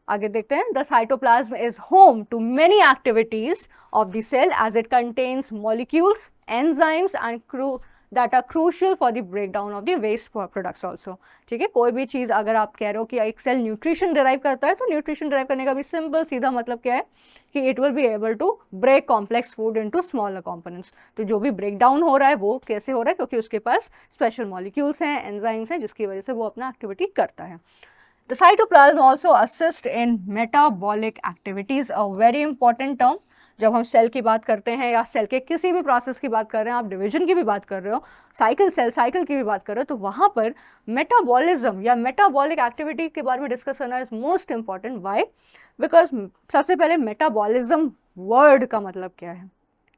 आगे देखते हैं. The cytoplasm is home to many activities of the cell as it contains molecules, enzymes and that are crucial for the breakdown of the waste products also. ठीक है, कोई भी चीज़ अगर आप कह रहे हो कि एक सेल न्यूट्रिशन डिराइव करता है, तो न्यूट्रिशन डिराइव करने का भी सिंपल सीधा मतलब क्या है कि it will be able to break complex food into smaller components. तो जो भी ब्रेक डाउन हो रहा है वो कैसे हो रहा है? क्योंकि उसके पास स्पेशल मॉलिक्यूल्स हैं, एंजाइम्स हैं, जिसकी वजह से वो अपना एक्टिविटी करता है. The cytoplasm also assists in metabolic activities, a very important term. जब हम सेल की बात करते हैं या सेल के किसी भी प्रोसेस की बात कर रहे हैं, आप डिवीजन की भी बात कर रहे हो, सेल साइकिल की भी बात कर रहे हो, तो वहाँ पर मेटाबॉलिज्म या मेटाबॉलिक एक्टिविटी के बारे में डिस्कस करना is most important. Why? Because सबसे पहले मेटाबॉलिज्म वर्ड का मतलब क्या है?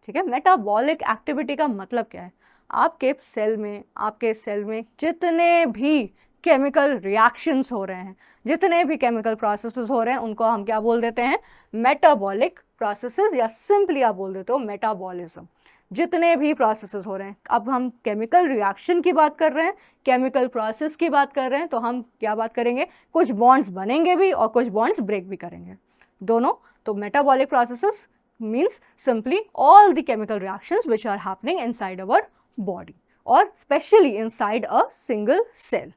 ठीक है, मेटाबॉलिक एक्टिविटी का मतलब क्या है? आपके सेल में जितने भी केमिकल रिएक्शंस हो रहे हैं, जितने भी केमिकल प्रोसेसेस हो रहे हैं, उनको हम क्या बोल देते हैं? मेटाबॉलिक प्रोसेसेस, या सिंपली आप बोल देते हो मेटाबॉलिज्म. जितने भी प्रोसेसेस हो रहे हैं, अब हम केमिकल रिएक्शन की बात कर रहे हैं, केमिकल प्रोसेस की बात कर रहे हैं, तो हम क्या बात करेंगे? कुछ बॉन्ड्स बनेंगे भी और कुछ बॉन्ड्स ब्रेक भी करेंगे, दोनों. तो metabolic processes means simply all the chemical reactions which are happening inside our body और specially inside a single cell.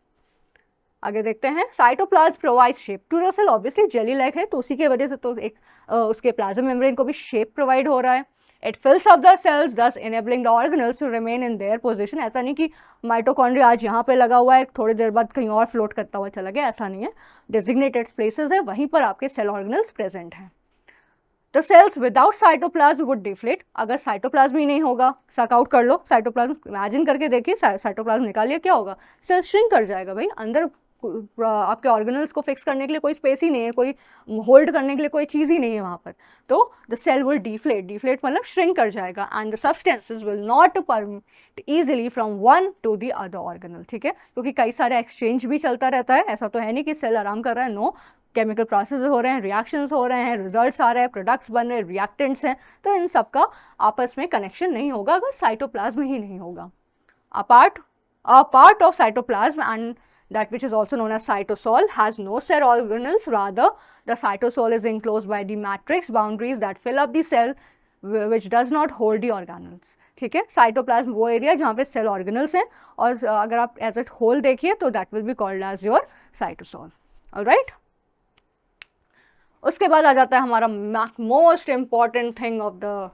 आगे देखते हैं. Cytoplasm provide shape to the cell. Obviously jelly like है, तो उसी की वजह से तो एक उसके प्लाज्मा मेम्ब्रेन को भी शेप प्रोवाइड हो रहा है. It fills up the cells thus enabling the organelles to remain in their position. ऐसा नहीं कि माइटोकॉन्ड्रिया आज यहाँ पे लगा हुआ है, थोड़ी देर बाद कहीं और फ्लोट करता हुआ चला गया, ऐसा नहीं है. डेजिग्नेटेड प्लेसेस है, वहीं पर आपके सेल ऑर्गेनल्स प्रेजेंट हैं. The cells without cytoplasm would deflate. अगर साइटोप्लाज्म ही नहीं होगा, सक आउट कर लो साइटोप्लाज्म, इमेजिन करके देखिए, साइटोप्लाज्म निकालिए, क्या होगा? सेल श्रिंक कर जाएगा भाई. अंदर आपके ऑर्गेनल्स को फिक्स करने के लिए कोई स्पेस ही नहीं है, कोई होल्ड करने के लिए कोई चीज़ ही नहीं है वहाँ पर. तो द सेल विल डिफ्लेट मतलब श्रिंक कर जाएगा, and the substances will not permit easily from one two the other organelle. ठीक है, क्योंकि कई सारे एक्सचेंज भी चलता रहता है. ऐसा तो है नहीं कि सेल आराम कर रहा है, नो. केमिकल प्रोसेस हो रहे हैं, रिएक्शंस हो रहे हैं, रिजल्ट्स आ रहे हैं, प्रोडक्ट्स बन रहे हैं, रिएक्टेंट्स हैं, तो इन सब का आपस में कनेक्शन नहीं होगा अगर साइटोप्लाज्म ही नहीं होगा. A part of cytoplasm, and that which is also known as cytosol, has no cell organelles. Rather, the cytosol is enclosed by the matrix boundaries that fill up the cell, which does not hold the organelles. ठीक है, cytoplasm वो area जहाँ पे cell organelles हैं, और अगर आप as eight whole देखिए तो that will be called as your cytosol. Alright, उसके बाद आ जाता है हमारा most important thing of the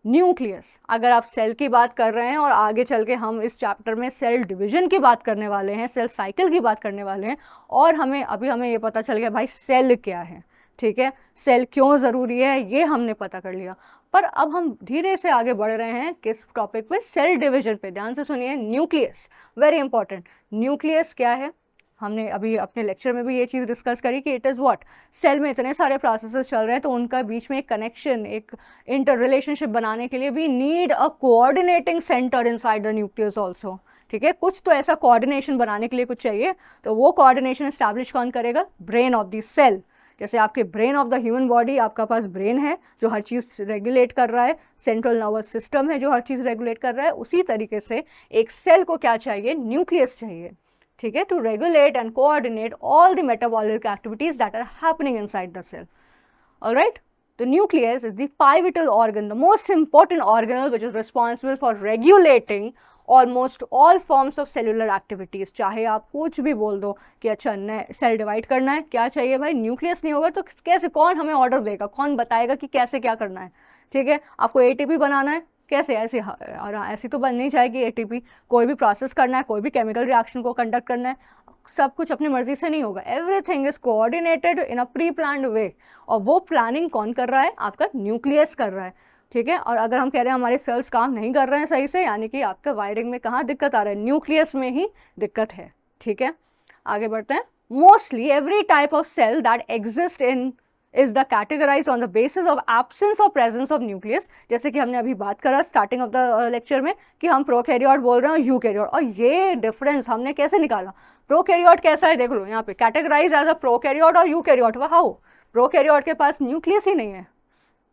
nucleus. अगर आप सेल की बात कर रहे हैं और आगे चल के हम इस चैप्टर में सेल डिवीजन की बात करने वाले हैं, सेल साइकिल की बात करने वाले हैं, और हमें ये पता चल गया भाई सेल क्या है. ठीक है, सेल क्यों ज़रूरी है ये हमने पता कर लिया. पर अब हम धीरे से आगे बढ़ रहे हैं किस टॉपिक पे? सेल डिवीजन पे. ध्यान से सुनिए, न्यूक्लियस वेरी इंपॉर्टेंट. न्यूक्लियस क्या है? हमने अभी अपने लेक्चर में भी ये चीज़ डिस्कस करी कि इट इज़ व्हाट, सेल में इतने सारे प्रोसेसेस चल रहे हैं, तो उनका बीच में एक कनेक्शन, एक इंटर रिलेशनशिप बनाने के लिए we need a coordinating centre inside the nucleus also. ठीक है, कुछ तो ऐसा कोऑर्डिनेशन बनाने के लिए कुछ चाहिए, तो वो कोऑर्डिनेशन इस्टेब्लिश कौन करेगा? Brain of the cell. जैसे आपके brain of the human body, आपका पास ब्रेन है जो हर चीज़ रेगुलेट कर रहा है, सेंट्रल नर्वस सिस्टम है जो हर चीज़ रेगुलेट कर रहा है, उसी तरीके से एक सेल को क्या चाहिए? न्यूक्लियस चाहिए. ठीक है, to regulate and coordinate all the metabolic activities that are happening inside the cell. Alright, the nucleus is the pivotal organ, the most important organelle which is responsible for regulating almost all forms of cellular activities. चाहे आप कुछ भी बोल दो कि अच्छा cell divide करना है, क्या चाहिए भाई? न्यूक्लियस नहीं होगा तो कैसे, कौन हमें ऑर्डर देगा, कौन बताएगा कि कैसे क्या करना है? ठीक है, आपको एटीपी बनाना है, कैसे? ऐसे, और ऐसी तो बननी चाहिए एटीपी. कोई भी प्रोसेस करना है, कोई भी केमिकल रिएक्शन को कंडक्ट करना है, सब कुछ अपनी मर्जी से नहीं होगा. Everything is coordinated in a pre planned way, और वो प्लानिंग कौन कर रहा है? आपका न्यूक्लियस कर रहा है. ठीक है, और अगर हम कह रहे हैं हमारे सेल्स काम नहीं कर रहे हैं सही से, यानी कि आपका वायरिंग में कहाँ दिक्कत आ रहा है? न्यूक्लियस में ही दिक्कत है. ठीक है, आगे बढ़ते हैं. Mostly every type of cell that exist in is the categorize on the basis of absence और प्रेजेंस ऑफ न्यूक्लियस। जैसे कि हमने अभी बात करा स्टार्टिंग ऑफ द लेक्चर में कि हम प्रोकैरियोट बोल रहे हैं और यूकैरियोट, और ये डिफरेंस हमने कैसे निकाला। प्रोकैरियोट कैसा है देख लो यहाँ पे, कैटेगराइज एज अ प्रोकैरियोट और यूकैरियोट। हाउ? प्रोकैरियोट के पास न्यूक्लियस ही नहीं है,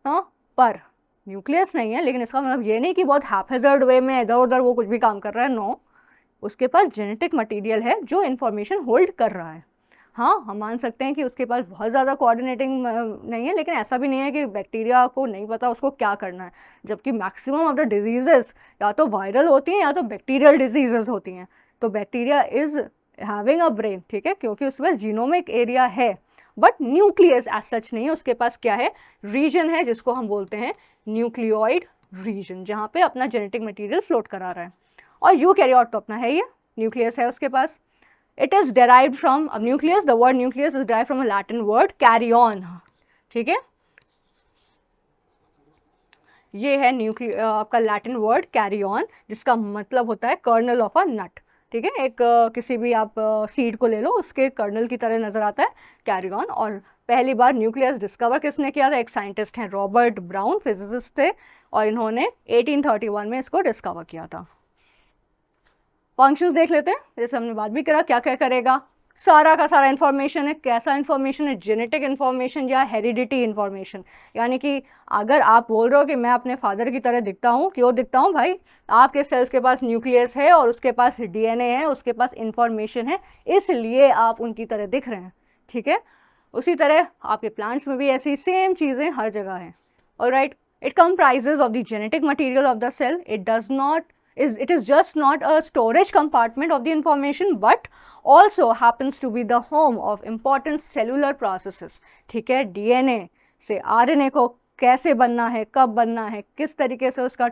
हाँ, पर न्यूक्लियस नहीं है, लेकिन इसका मतलब ये नहीं कि बहुत हैफेजर्ड वे में इधर उधर वो कुछ भी काम कर रहा है। नो, उसके पास जेनेटिक मटेरियल है जो इन्फॉर्मेशन होल्ड कर रहा है। हाँ, हम मान सकते हैं कि उसके पास बहुत ज़्यादा कोऑर्डिनेटिंग नहीं है, लेकिन ऐसा भी नहीं है कि बैक्टीरिया को नहीं पता उसको क्या करना है, जबकि मैक्सिमम ऑफ द डिजीजेस या तो वायरल होती हैं या तो बैक्टीरियल डिजीजेस होती हैं। तो bacteria is having a brain, ठीक है, क्योंकि उसके पास जीनोमिक एरिया है, बट न्यूक्लियस एज सच नहीं है। उसके पास क्या है? रीजन है, जिसको हम बोलते हैं न्यूक्लियोइड रीजन, जहाँ पे अपना जेनेटिक मटेरियल फ्लोट करा रहा है। और यूकैरियोट तो अपना है ही, न्यूक्लियस है उसके पास। इट इज़ डेराइव्ड फ्रॉम, अब nucleus, the word nucleus is derived from a Latin word karyon, ठीक है, ये है आपका लैटिन वर्ड कैरियन, जिसका मतलब होता है कर्नल ऑफ अ नट, ठीक है। एक किसी भी आप सीड को ले लो, उसके कर्नल की तरह नजर आता है कैरियन। और पहली बार न्यूक्लियस डिस्कवर किसने किया था? एक साइंटिस्ट हैं, रॉबर्ट ब्राउन, फिजिसिस्ट थे, और इन्होंने 1831 में इसको डिस्कवर किया था। फंक्शंस देख लेते हैं, जैसे हमने बात भी करा, क्या क्या करेगा। सारा का सारा इन्फॉर्मेशन है, कैसा इन्फॉर्मेशन है? जेनेटिक इन्फॉर्मेशन या हेरिडिटी इन्फॉर्मेशन। यानी कि अगर आप बोल रहे हो कि मैं अपने फादर की तरह दिखता हूँ, क्यों दिखता हूँ भाई? आपके सेल्स के पास न्यूक्लियस है और उसके पास डीएनए है, उसके पास इन्फॉर्मेशन है, इसलिए आप उनकी तरह दिख रहे हैं, ठीक है। उसी तरह आपके प्लांट्स में भी ऐसी सेम चीज़ें हर जगह हैं। Alright, it comprises of the genetic material of the cell. It is just not a storage compartment of the information, but also happens to be the home of important cellular processes, ठीक है। DNA से RNA को कैसे बनना है, कब बनना है, किस तरीके से उसका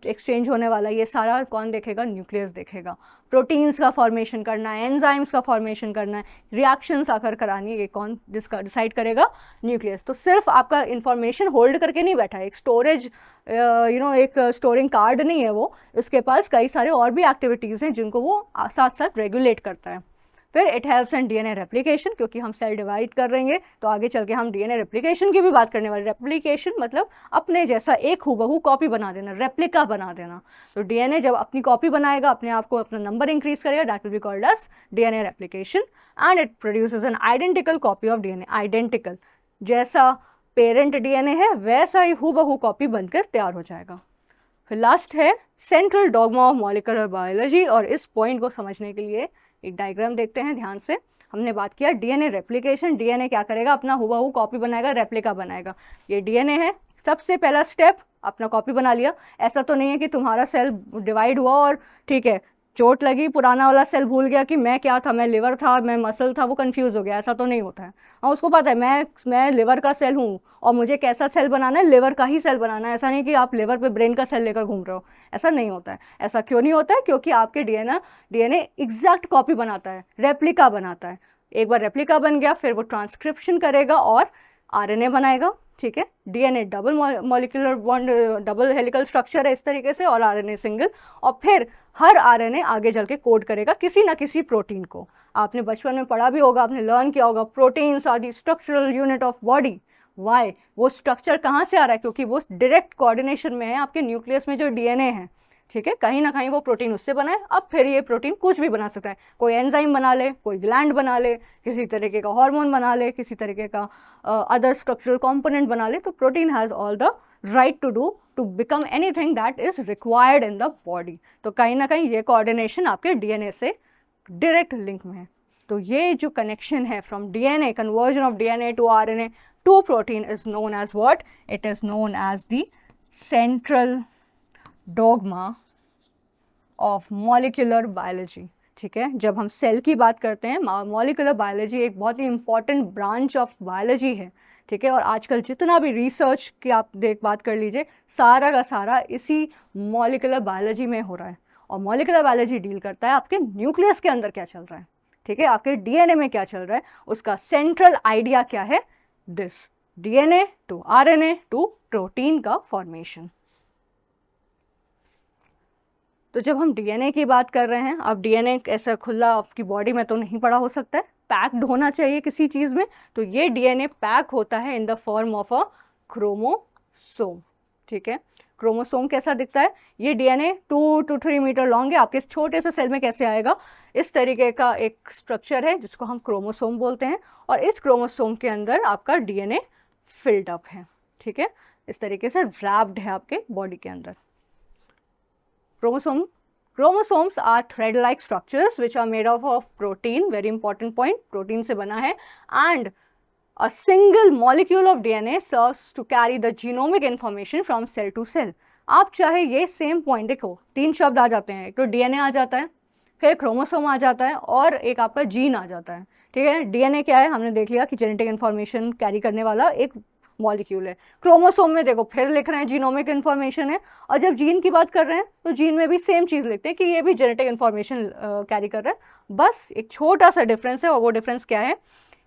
एक्सचेंज होने वाला है, ये सारा कौन देखेगा? न्यूक्लियस देखेगा। प्रोटीन्स का फॉर्मेशन करना है, एंजाइम्स का फॉर्मेशन करना है, रिएक्शंस आकर करानी है, ये कौन डिसाइड करेगा? न्यूक्लियस। तो सिर्फ आपका इंफॉर्मेशन होल्ड करके नहीं बैठा है, एक स्टोरेज एक स्टोरिंग कार्ड नहीं है वो, उसके पास कई सारे और भी एक्टिविटीज़ हैं जिनको वो साथ साथ रेगुलेट करता है। फिर it helps in DNA replication, क्योंकि हम सेल डिवाइड कर रहे हैं तो आगे चल के हम डीएनए रेप्लिकेशन की भी बात करने वाले। रेप्लिकेशन मतलब अपने जैसा एक हूबहू कॉपी बना देना, रेप्लिका बना देना। तो डीएनए जब अपनी कॉपी बनाएगा, अपने आप को अपना नंबर इंक्रीज करेगा, that will be called as DNA replication, and it produces an identical copy of DNA. Identical, जैसा पेरेंट डीएनए है वैसा ही हूबहू कॉपी बनकर तैयार हो जाएगा। फिर लास्ट है central dogma of molecular biology, और इस पॉइंट को समझने के लिए एक डायग्राम देखते हैं ध्यान से। हमने बात किया डीएनए रेप्लिकेशन, डीएनए क्या करेगा? अपना हूबहू कॉपी बनाएगा, रेप्लिका बनाएगा। ये डीएनए है, सबसे पहला स्टेप अपना कॉपी बना लिया। ऐसा तो नहीं है कि तुम्हारा सेल डिवाइड हुआ और ठीक है, चोट लगी, पुराना वाला सेल भूल गया कि मैं क्या था, मैं लिवर था, मैं मसल था, वो कंफ्यूज हो गया। ऐसा तो नहीं होता है। हाँ, उसको पता है मैं लिवर का सेल हूँ और मुझे कैसा सेल बनाना है, लिवर का ही सेल बनाना है। ऐसा नहीं कि आप लिवर पे ब्रेन का सेल लेकर घूम रहे हो, ऐसा नहीं होता है। ऐसा क्यों नहीं होता है? क्योंकि आपके डीएनए एग्जैक्ट कॉपी बनाता है, रेप्लिका बनाता है। एक बार रेप्लिका बन गया, फिर वो ट्रांसक्रिप्शन करेगा और आरएनए बनाएगा, ठीक है। DNA double molecular bond, double helical structure है इस तरीके से, और आरएनए सिंगल। और फिर हर आरएनए आगे चल के कोड करेगा किसी ना किसी प्रोटीन को। आपने बचपन में पढ़ा भी होगा, आपने लर्न किया होगा, proteins are the structural unit of body. Why? वो स्ट्रक्चर कहाँ से आ रहा है? क्योंकि वो डायरेक्ट कोऑर्डिनेशन में है आपके न्यूक्लियस में जो डीएनए है, ठीक है। कहीं ना कहीं वो प्रोटीन उससे बना है। अब फिर ये प्रोटीन कुछ भी बना सकता है, कोई एंजाइम बना ले, कोई ग्लैंड बना ले, किसी तरीके का हार्मोन बना ले, किसी तरीके का अदर स्ट्रक्चरल कंपोनेंट बना ले। तो protein has all the right to become anything that is required in the body. तो कहीं ना कहीं ये कोऑर्डिनेशन आपके डीएनए से डायरेक्ट लिंक में है। तो ये जो कनेक्शन है from DNA, conversion of DNA to RNA to protein, is known as what? It is known as the central dogma of molecular biology, ठीक है। जब हम सेल की बात करते हैं, मॉलिक्यूलर बायोलॉजी एक बहुत ही इंपॉर्टेंट ब्रांच ऑफ बायोलॉजी है, ठीक है। और आजकल जितना भी रिसर्च की आप बात कर लीजिए, सारा का सारा इसी मॉलिक्यूलर बायोलॉजी में हो रहा है। और मॉलिक्यूलर बायोलॉजी डील करता है आपके न्यूक्लियस के अंदर क्या चल रहा है, ठीक है, आपके डीएनए में क्या चल रहा है, उसका सेंट्रल आइडिया क्या है? This DNA to RNA to protein का फॉर्मेशन। तो जब हम डीएनए की बात कर रहे हैं, अब डीएनए ऐसा खुला आपकी बॉडी में तो नहीं पड़ा हो सकता है, पैक्ड होना चाहिए किसी चीज़ में, तो ये डीएनए पैक होता है in the form of a chromosome, ठीक है। क्रोमोसोम कैसा दिखता है, ये डीएनए 2 to 3 मीटर लॉन्ग है, आपके छोटे से सेल में कैसे आएगा, इस तरीके का एक स्ट्रक्चर है जिसको हम क्रोमोसोम बोलते हैं, और इस क्रोमोसोम के अंदर आपका डीएनए फिल्ड अप है, ठीक है, इस तरीके से रैप्ड है आपके बॉडी के अंदर। Chromosomes are thread-like structures which are made of protein, very important point, protein से बना है, and a single molecule of DNA serves to carry the genomic information from cell to cell. आप चाहे ये सेम पॉइंट देखो, 3 शब्द आ जाते हैं, एक तो डीएनए आ जाता है, फिर क्रोमोसोम आ जाता है, और एक आपका जीन आ जाता है, ठीक है। डीएनए क्या है, हमने देख लिया कि जेनेटिक इन्फॉर्मेशन कैरी करने वाला एक मॉलिक्यूल है। क्रोमोसोम में देखो फिर लिख रहे हैं जीनोमिक इन्फॉर्मेशन है, और जब जीन की बात कर रहे हैं तो जीन में भी सेम चीज़ लिखते हैं कि ये भी जेनेटिक इन्फॉर्मेशन कैरी कर रहा है। बस एक छोटा सा डिफरेंस है, और वो डिफरेंस क्या है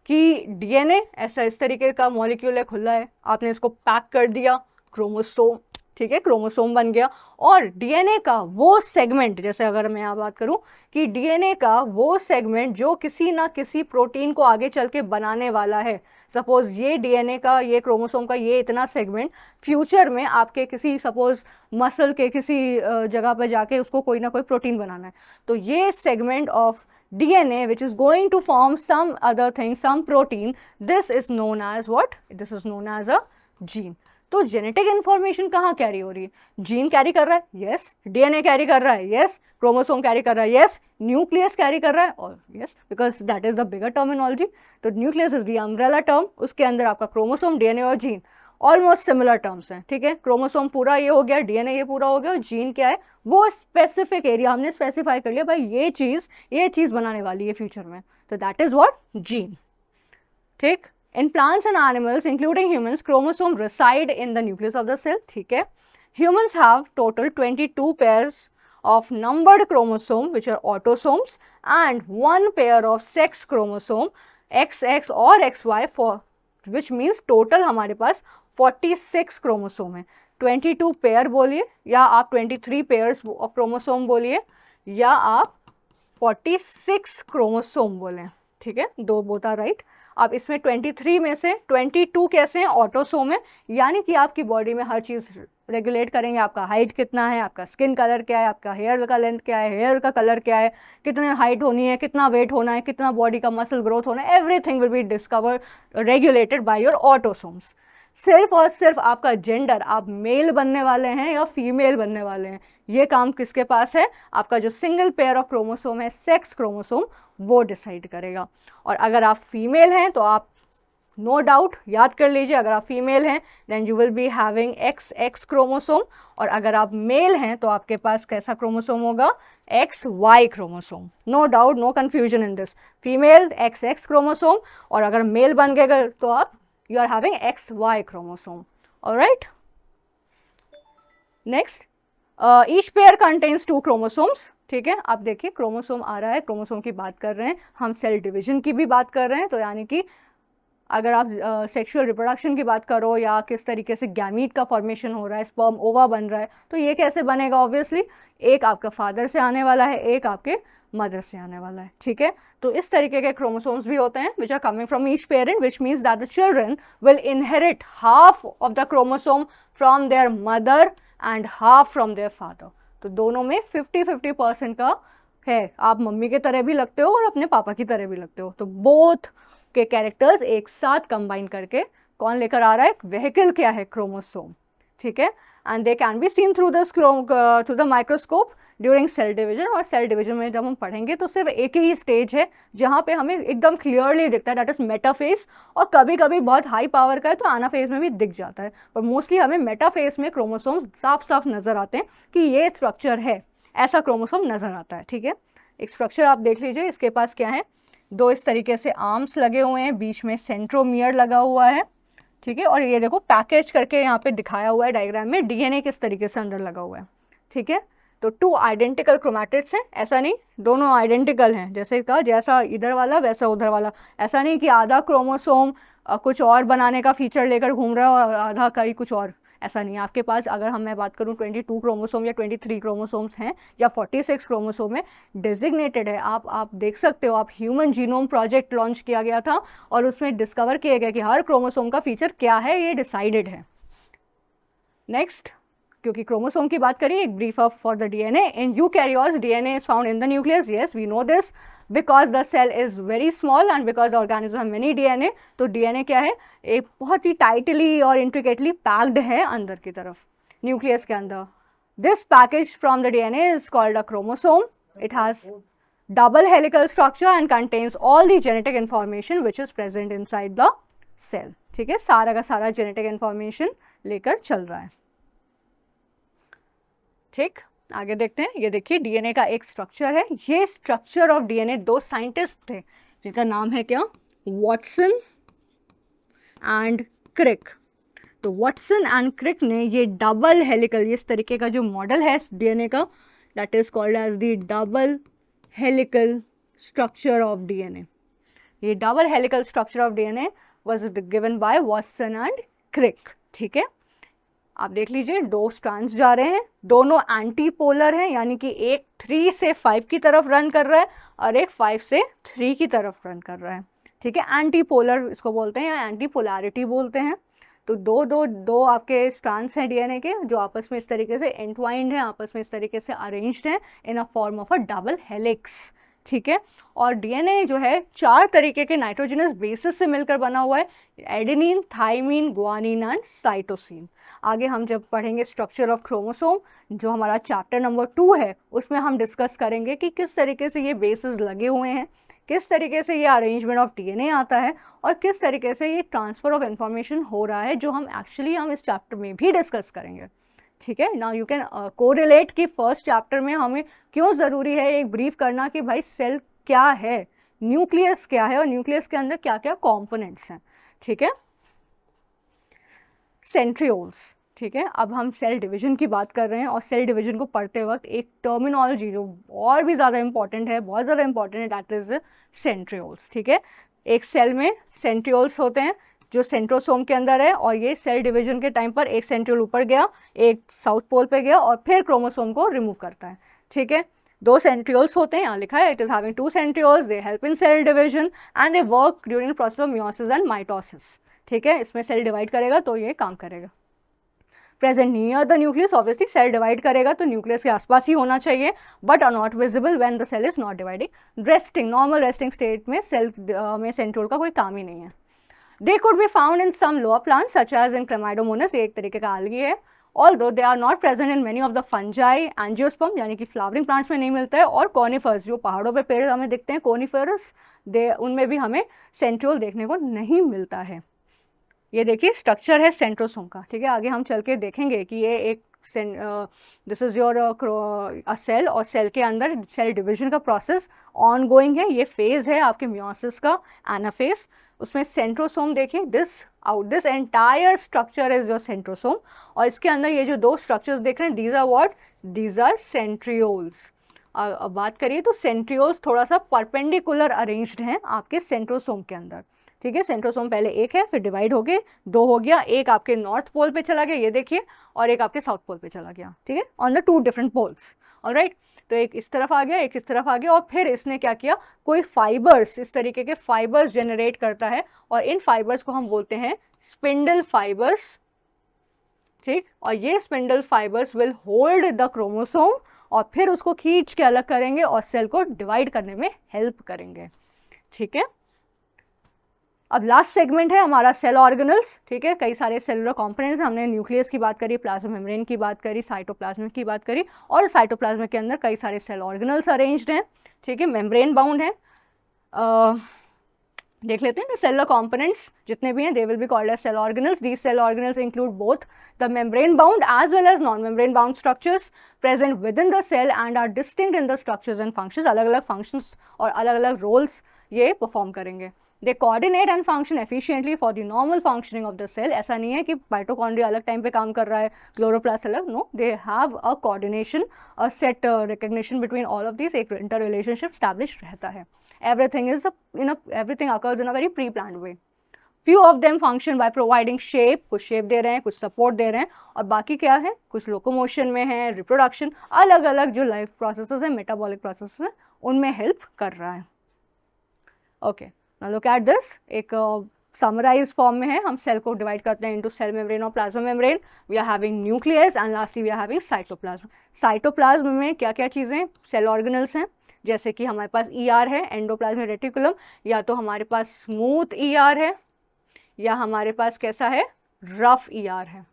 कि डीएनए ऐसा इस तरीके का मॉलिक्यूल है, खुला है, आपने इसको पैक कर दिया, क्रोमोसोम, ठीक है, क्रोमोसोम बन गया। और डीएनए का वो सेगमेंट, जैसे अगर मैं यहाँ बात करूँ कि डीएनए का वो सेगमेंट जो किसी ना किसी प्रोटीन को आगे चल के बनाने वाला है, सपोज ये डीएनए का, ये क्रोमोसोम का ये इतना सेगमेंट फ्यूचर में आपके किसी सपोज मसल के किसी जगह पर जाके उसको कोई ना कोई प्रोटीन बनाना है, तो ये segment of DNA which is going to form some other thing, some protein, this is known as what? This is known as a gene. तो जेनेटिक इन्फॉर्मेशन कहाँ कैरी हो रही है, जीन कैरी कर रहा है, यस, डीएनए कैरी कर रहा है, यस, क्रोमोसोम कैरी कर रहा है, यस, न्यूक्लियस कैरी कर रहा है, और yes, because that is the bigger terminology. तो nucleus is the umbrella term, उसके अंदर आपका क्रोमोसोम, डीएनए और जीन ऑलमोस्ट सिमिलर टर्म्स हैं, ठीक है। क्रोमोसोम पूरा ये हो गया, डीएनए ये पूरा हो गया, और जीन क्या है, वो स्पेसिफिक एरिया हमने स्पेसिफाई कर लिया, भाई ये चीज़ बनाने वाली है फ्यूचर में, तो दैट इज व्हाट, जीन, ठीक। In plants and animals, including humans, chromosomes reside in the nucleus of the cell, ठीक है। Humans have total 22 pairs of numbered chromosome which are autosomes and 1 pair of sex chromosome XX और XY for which means total हमारे पास 46 chromosome है। 22 pair बोलिए, या आप 23 pairs of chromosome बोलिए, या आप 46 क्रोमोसोम बोलें, ठीक है, दो बोथ आर राइट। अब इसमें 23 में से 22 कैसे हैं, ऑटोसोम है, यानी कि आपकी बॉडी में हर चीज़ रेगुलेट करेंगे, आपका हाइट कितना है, आपका स्किन कलर क्या है, आपका हेयर का लेंथ क्या है, हेयर का कलर क्या है, कितने हाइट होनी है, कितना वेट होना है, कितना बॉडी का मसल ग्रोथ होना है, everything will be discover regulated by your autosomes. सिर्फ और सिर्फ आपका जेंडर, आप मेल बनने वाले हैं या फीमेल बनने वाले हैं, ये काम किसके पास है, आपका जो सिंगल पेयर ऑफ क्रोमोसोम है, सेक्स क्रोमोसोम, वो डिसाइड करेगा। और अगर आप फीमेल हैं तो आप नो डाउट याद कर लीजिए, अगर आप फीमेल हैं then you will be having XX chromosome, और अगर आप मेल हैं तो आपके पास कैसा क्रोमोसोम होगा, XY chromosome, no doubt, no confusion in this, female XX chromosome, और अगर मेल बन गए तो आप you are having XY chromosome, all right. Next, each pair contains 2 chromosomes, ठीक है। आप देखिए क्रोमोसोम आ रहा है, क्रोमोसोम की बात कर रहे हैं हम, सेल डिवीजन की भी बात कर रहे हैं, तो यानी कि अगर आप सेक्सुअल रिप्रोडक्शन की बात करो या किस तरीके से गैमीट का फॉर्मेशन हो रहा है, स्पर्म ओवा बन रहा है, तो ये कैसे बनेगा, ऑब्वियसली एक आपका फादर से आने वाला है, एक आपके मदर से आने वाला है, ठीक है। तो इस तरीके के क्रोमोसोम्स भी होते हैं which are coming from each parent, which means that the children will inherit half of the chromosome from their mother and half from their father. तो दोनों में 50-50% का है, आप मम्मी के तरह भी लगते हो और अपने पापा की तरह भी लगते हो, तो बोथ के कैरेक्टर्स एक साथ कंबाइन करके कौन लेकर आ रहा है, व्हीकल क्या है, क्रोमोसोम, ठीक है। And they can be seen through the microscope during cell division, और सेल डिवीजन में जब हम पढ़ेंगे तो सिर्फ एक ही स्टेज है जहाँ पे हमें एकदम क्लियरली दिखता है, दैट इज मेटाफेज, और कभी कभी बहुत हाई पावर का है तो एनाफेज में भी दिख जाता है, पर मोस्टली हमें मेटाफेज में क्रोमोसोम्स साफ साफ नज़र आते हैं कि ये स्ट्रक्चर है, ऐसा क्रोमोसोम नज़र आता है, ठीक है। एक स्ट्रक्चर आप देख लीजिए, इसके पास क्या है, 2 इस तरीके से आर्म्स लगे हुए हैं, बीच में सेंट्रोमियर लगा हुआ है, ठीक है, और ये देखो पैकेज करके यहाँ पे दिखाया हुआ है डायग्राम में, डीएनए किस तरीके से अंदर लगा हुआ है, ठीक है। तो 2 आइडेंटिकल क्रोमैटिड्स हैं, ऐसा नहीं दोनों आइडेंटिकल हैं, जैसे कहा जैसा इधर वाला वैसा उधर वाला, ऐसा नहीं कि आधा क्रोमोसोम कुछ और बनाने का फीचर लेकर घूम रहा है और आधा का ही कुछ और, ऐसा नहीं है। आपके पास अगर मैं बात करूँ 22 क्रोमोसोम या 23 क्रोमोसोम्स हैं या 46 क्रोमोसोम है, डेजिग्नेटेड है। आप देख सकते हो, आप ह्यूमन जीनोम प्रोजेक्ट लॉन्च किया गया था और उसमें डिस्कवर किया गया कि हर क्रोमोसोम का फीचर क्या है, ये डिसाइडेड है। नेक्स्ट, क्योंकि क्रोमोसोम की बात करिए, एक brief of for the DNA. In eukaryotes DNA is found in the nucleus, yes we know this, because the cell is very small and because organism have many DNA. तो DNA क्या है, एक बहुत ही टाइटली और intricately packed है अंदर की तरफ न्यूक्लियस के अंदर। This package from the DNA is called a chromosome. It has double helical structure and contains all the genetic information which is present inside the cell। ठीक है, सारा का सारा जेनेटिक इंफॉर्मेशन लेकर चल रहा है। ठीक, आगे देखते हैं। ये देखिए डीएनए का एक स्ट्रक्चर है। ये स्ट्रक्चर ऑफ डीएनए दो साइंटिस्ट थे जिनका नाम है क्या, वॉटसन एंड क्रिक। तो वॉटसन एंड क्रिक ने ये डबल हेलिकल, इस तरीके का जो मॉडल है डीएनए का, that is called as the double helical structure of DNA. ये double helical structure of DNA was given by Watson and Crick. ठीक है, आप देख लीजिए, दो स्ट्रैंड्स जा रहे हैं, दोनों एंटी पोलर हैं, यानी कि एक 3 से 5 की तरफ रन कर रहा है और एक 5 से 3 की तरफ रन कर रहा है। ठीक है, एंटी पोलर इसको बोलते हैं या एंटी पोलैरिटी बोलते हैं। तो दो आपके स्ट्रैंड्स हैं डीएनए के जो आपस में इस तरीके से एंटवाइंड हैं, आपस में इस तरीके से अरेंज्ड हैं in a form of a double helix. ठीक है, और डीएनए जो है 4 तरीके के नाइट्रोजनस बेसिस से मिलकर बना हुआ है, adenine, thymine, guanine and cytosine. आगे हम जब पढ़ेंगे स्ट्रक्चर ऑफ क्रोमोसोम, जो हमारा चैप्टर नंबर 2 है, उसमें हम डिस्कस करेंगे कि किस तरीके से ये बेसिस लगे हुए हैं, किस तरीके से ये अरेंजमेंट ऑफ डीएनए आता है और किस तरीके से ये ट्रांसफ़र ऑफ इंफॉर्मेशन हो रहा है, जो हम इस चैप्टर में भी डिस्कस करेंगे। ठीक है, नाउ यू कैन कोरिलेट कि फर्स्ट चैप्टर में हमें क्यों ज़रूरी है एक ब्रीफ करना कि भाई सेल क्या है, न्यूक्लियस क्या है और न्यूक्लियस के अंदर क्या क्या कॉम्पोनेंट्स हैं। ठीक है, सेंट्रियोल्स। ठीक है, अब हम सेल डिवीजन की बात कर रहे हैं और सेल डिवीजन को पढ़ते वक्त एक टर्मिनोलॉजी जो और भी ज़्यादा इंपॉर्टेंट है, बहुत ज़्यादा इंपॉर्टेंट है, दैट इज़ सेंट्रियोल्स। ठीक है, एक सेल में सेंट्रियोल्स होते हैं जो सेंट्रोसोम के अंदर है, और ये सेल डिवीजन के टाइम पर एक सेंट्रियोल ऊपर गया, एक साउथ पोल पे गया और फिर क्रोमोसोम को रिमूव करता है। ठीक है, 2 सेंट्रियोल्स होते हैं, यहाँ लिखा है, it is having 2 centrioles, they help in cell division and they work during process of meiosis and mitosis. ठीक है, इसमें सेल डिवाइड करेगा तो ये काम करेगा। Present near the nucleus, obviously cell divide करेगा तो न्यूक्लियस के आसपास ही होना चाहिए, but are not visible when the cell is not dividing. Resting, normal resting state में सेल में सेंट्रियोल का कोई काम ही नहीं है। They could be found in some lower plants such as in Chlamydomonas, ये एक तरीके का algae है, although they are not present in many of the fungi, angiosperm यानी कि फ्लावरिंग प्लांट्स में नहीं मिलता है, और कॉनिफर्स जो पहाड़ों पे पेड़ हमें दिखते हैं, कॉनिफरस, उनमें भी हमें सेंट्रियोल देखने को नहीं मिलता है। ये देखिए स्ट्रक्चर है सेंट्रोसोम का। ठीक है, आगे हम चल के देखेंगे कि ये एक दिस इज़ योर सेल, और सेल के अंदर सेल डिवीजन का प्रोसेस ऑन गोइंग है। ये फेज़ है आपके मियोसिस का, एनाफेज। उसमें सेंट्रोसोम देखिए, this entire structure is your centrosome, और इसके अंदर ये जो 2 स्ट्रक्चर्स देख रहे हैं, these are what, these are centrioles. अब बात करिए तो सेंट्रियोल्स थोड़ा सा परपेंडिकुलर अरेंज्ड हैं आपके सेंट्रोसोम के अंदर। ठीक है, सेंट्रोसोम पहले एक है, फिर डिवाइड हो गए, 2 हो गया, एक आपके नॉर्थ पोल पे चला गया, ये देखिए, और एक आपके साउथ पोल पे चला गया। ठीक है, on the 2 different poles. Alright, तो एक इस तरफ आ गया, एक इस तरफ आ गया, और फिर इसने क्या किया, कोई फाइबर्स, इस तरीके के फाइबर्स जनरेट करता है, और इन फाइबर्स को हम बोलते हैं स्पिंडल फाइबर्स। ठीक, और ये spindle fibres will hold the chromosome और फिर उसको खींच के अलग करेंगे और सेल को डिवाइड करने में हेल्प करेंगे। ठीक है, अब लास्ट सेगमेंट है हमारा सेल ऑर्गेनल्स। ठीक है, कई सारे सेलुलर कंपोनेंट्स, हमने न्यूक्लियस की बात करी, प्लाज्मा मेम्ब्रेन की बात करी, साइटोप्लाज्म की बात करी, और साइटोप्लाज्म के अंदर कई सारे सेल ऑर्गेनल्स अरेंज्ड हैं। ठीक है, मेम्ब्रेन बाउंड है। देख लेते हैं, द सेलुलर कंपोनेंट्स जितने भी हैं, they will be called as cell organelles. These cell organelles include both the membrane bound as well as non membrane bound structures present within the cell and are distinct in the structures and functions. अलग अलग functions और अलग अलग roles ये perform करेंगे। They coordinate and function efficiently for the normal functioning of the cell. ऐसा नहीं है कि माइटोकॉन्ड्रिया अलग टाइम पे काम कर रहा है, क्लोरोप्लास्ट अलग, no, they have a coordination, a set recognition between all of this, एक इंटर रिलेशनशिप स्टैब्लिश रहता है। Everything occurs in a very pre-planned way. Few of them function by providing shape, कुछ शेप दे रहे हैं, कुछ support दे रहे हैं, और बाकी क्या है, कुछ लोकोमोशन में है, रिप्रोडक्शन, अलग अलग जो लाइफ प्रोसेसेस हैं, मेटाबॉलिक प्रोसेसेस हैं, उनमें हेल्प कर रहा है। Okay, now look at this, एक समराइज फॉर्म में है, हम सेल को डिवाइड करते हैं इनटू सेल मेम्ब्रेन और plasma membrane. We are having nucleus and lastly we are having cytoplasm. Cytoplasm में क्या क्या चीज़ें, सेल ऑर्गेनल्स हैं, जैसे कि हमारे पास ER है, एंडोप्लाज्मिक रेटिकुलम, या तो हमारे पास स्मूथ ER है, या हमारे पास कैसा है, रफ ER है,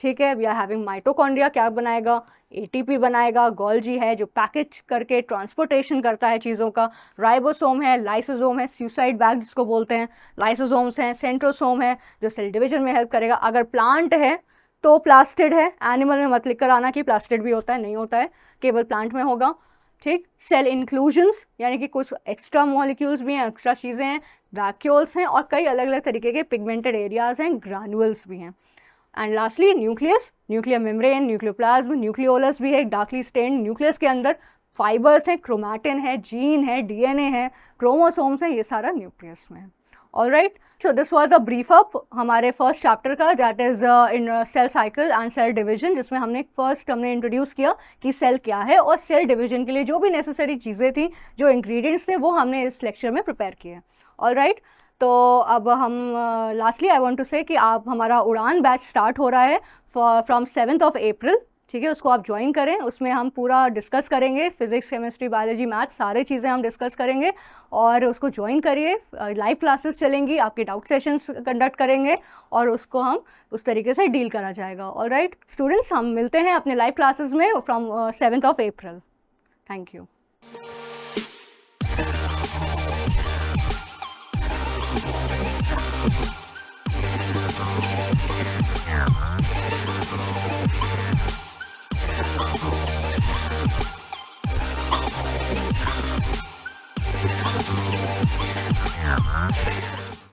ठीक है। वी आर हैविंग माइटोकॉन्ड्रिया, क्या बनाएगा, ATP बनाएगा, गोल्जी है जो पैकेज करके ट्रांसपोर्टेशन करता है चीज़ों का, राइबोसोम है, लाइसोसोम है, सुसाइड बैग जिसको बोलते हैं, लाइसोसोम्स हैं, सेंट्रोसोम है जो सेल डिवीजन में हेल्प करेगा। अगर प्लांट है तो प्लास्टिड है, एनिमल में मत लिख कर आना कि प्लास्टिड भी होता है, नहीं होता है, केवल प्लांट में होगा, ठीक। सेल इंक्लूजन्स यानी कि कुछ एक्स्ट्रा मॉलिक्यूल्स भी हैं, एक्स्ट्रा चीज़ें हैं, वैक्यूल्स हैं, और कई अलग अलग तरीके के पिगमेंटेड एरियाज हैं, ग्रैनुअल्स भी हैं। And lastly nucleus, nuclear membrane, nucleoplasm, nucleolus भी है, डार्कली स्टेन्ड। न्यूक्लियस के अंदर फाइबर्स हैं, क्रोमैटिन है, जीन है, DNA है, क्रोमोसोम्स हैं, ये सारा न्यूक्लियस में है। Alright, so this was a brief up हमारे फर्स्ट चैप्टर का, that is in cell cycle and cell division, जिसमें हमने इंट्रोड्यूस किया कि सेल क्या है, और सेल डिवीजन के लिए जो भी नेसेसरी चीज़ें थी, जो इंग्रेडिएंट्स थे, वो हमने इस लेक्चर में प्रिपेयर किए। ऑलराइट, तो अब हम लास्टली आई वांट टू से कि आप, हमारा उड़ान बैच स्टार्ट हो रहा है फ्रॉम 7th of April, ठीक है, उसको आप ज्वाइन करें। उसमें हम पूरा डिस्कस करेंगे, फिजिक्स, केमिस्ट्री, बायोलॉजी, मैथ्स, सारे चीज़ें हम डिस्कस करेंगे, और उसको ज्वाइन करिए। लाइव क्लासेस चलेंगी, आपके डाउट सेशंस कंडक्ट करेंगे, और उसको हम उस तरीके से डील करा जाएगा। ऑलराइट स्टूडेंट्स, हम मिलते हैं अपने लाइव क्लासेस में from 7th of April। Thank you. Yeah.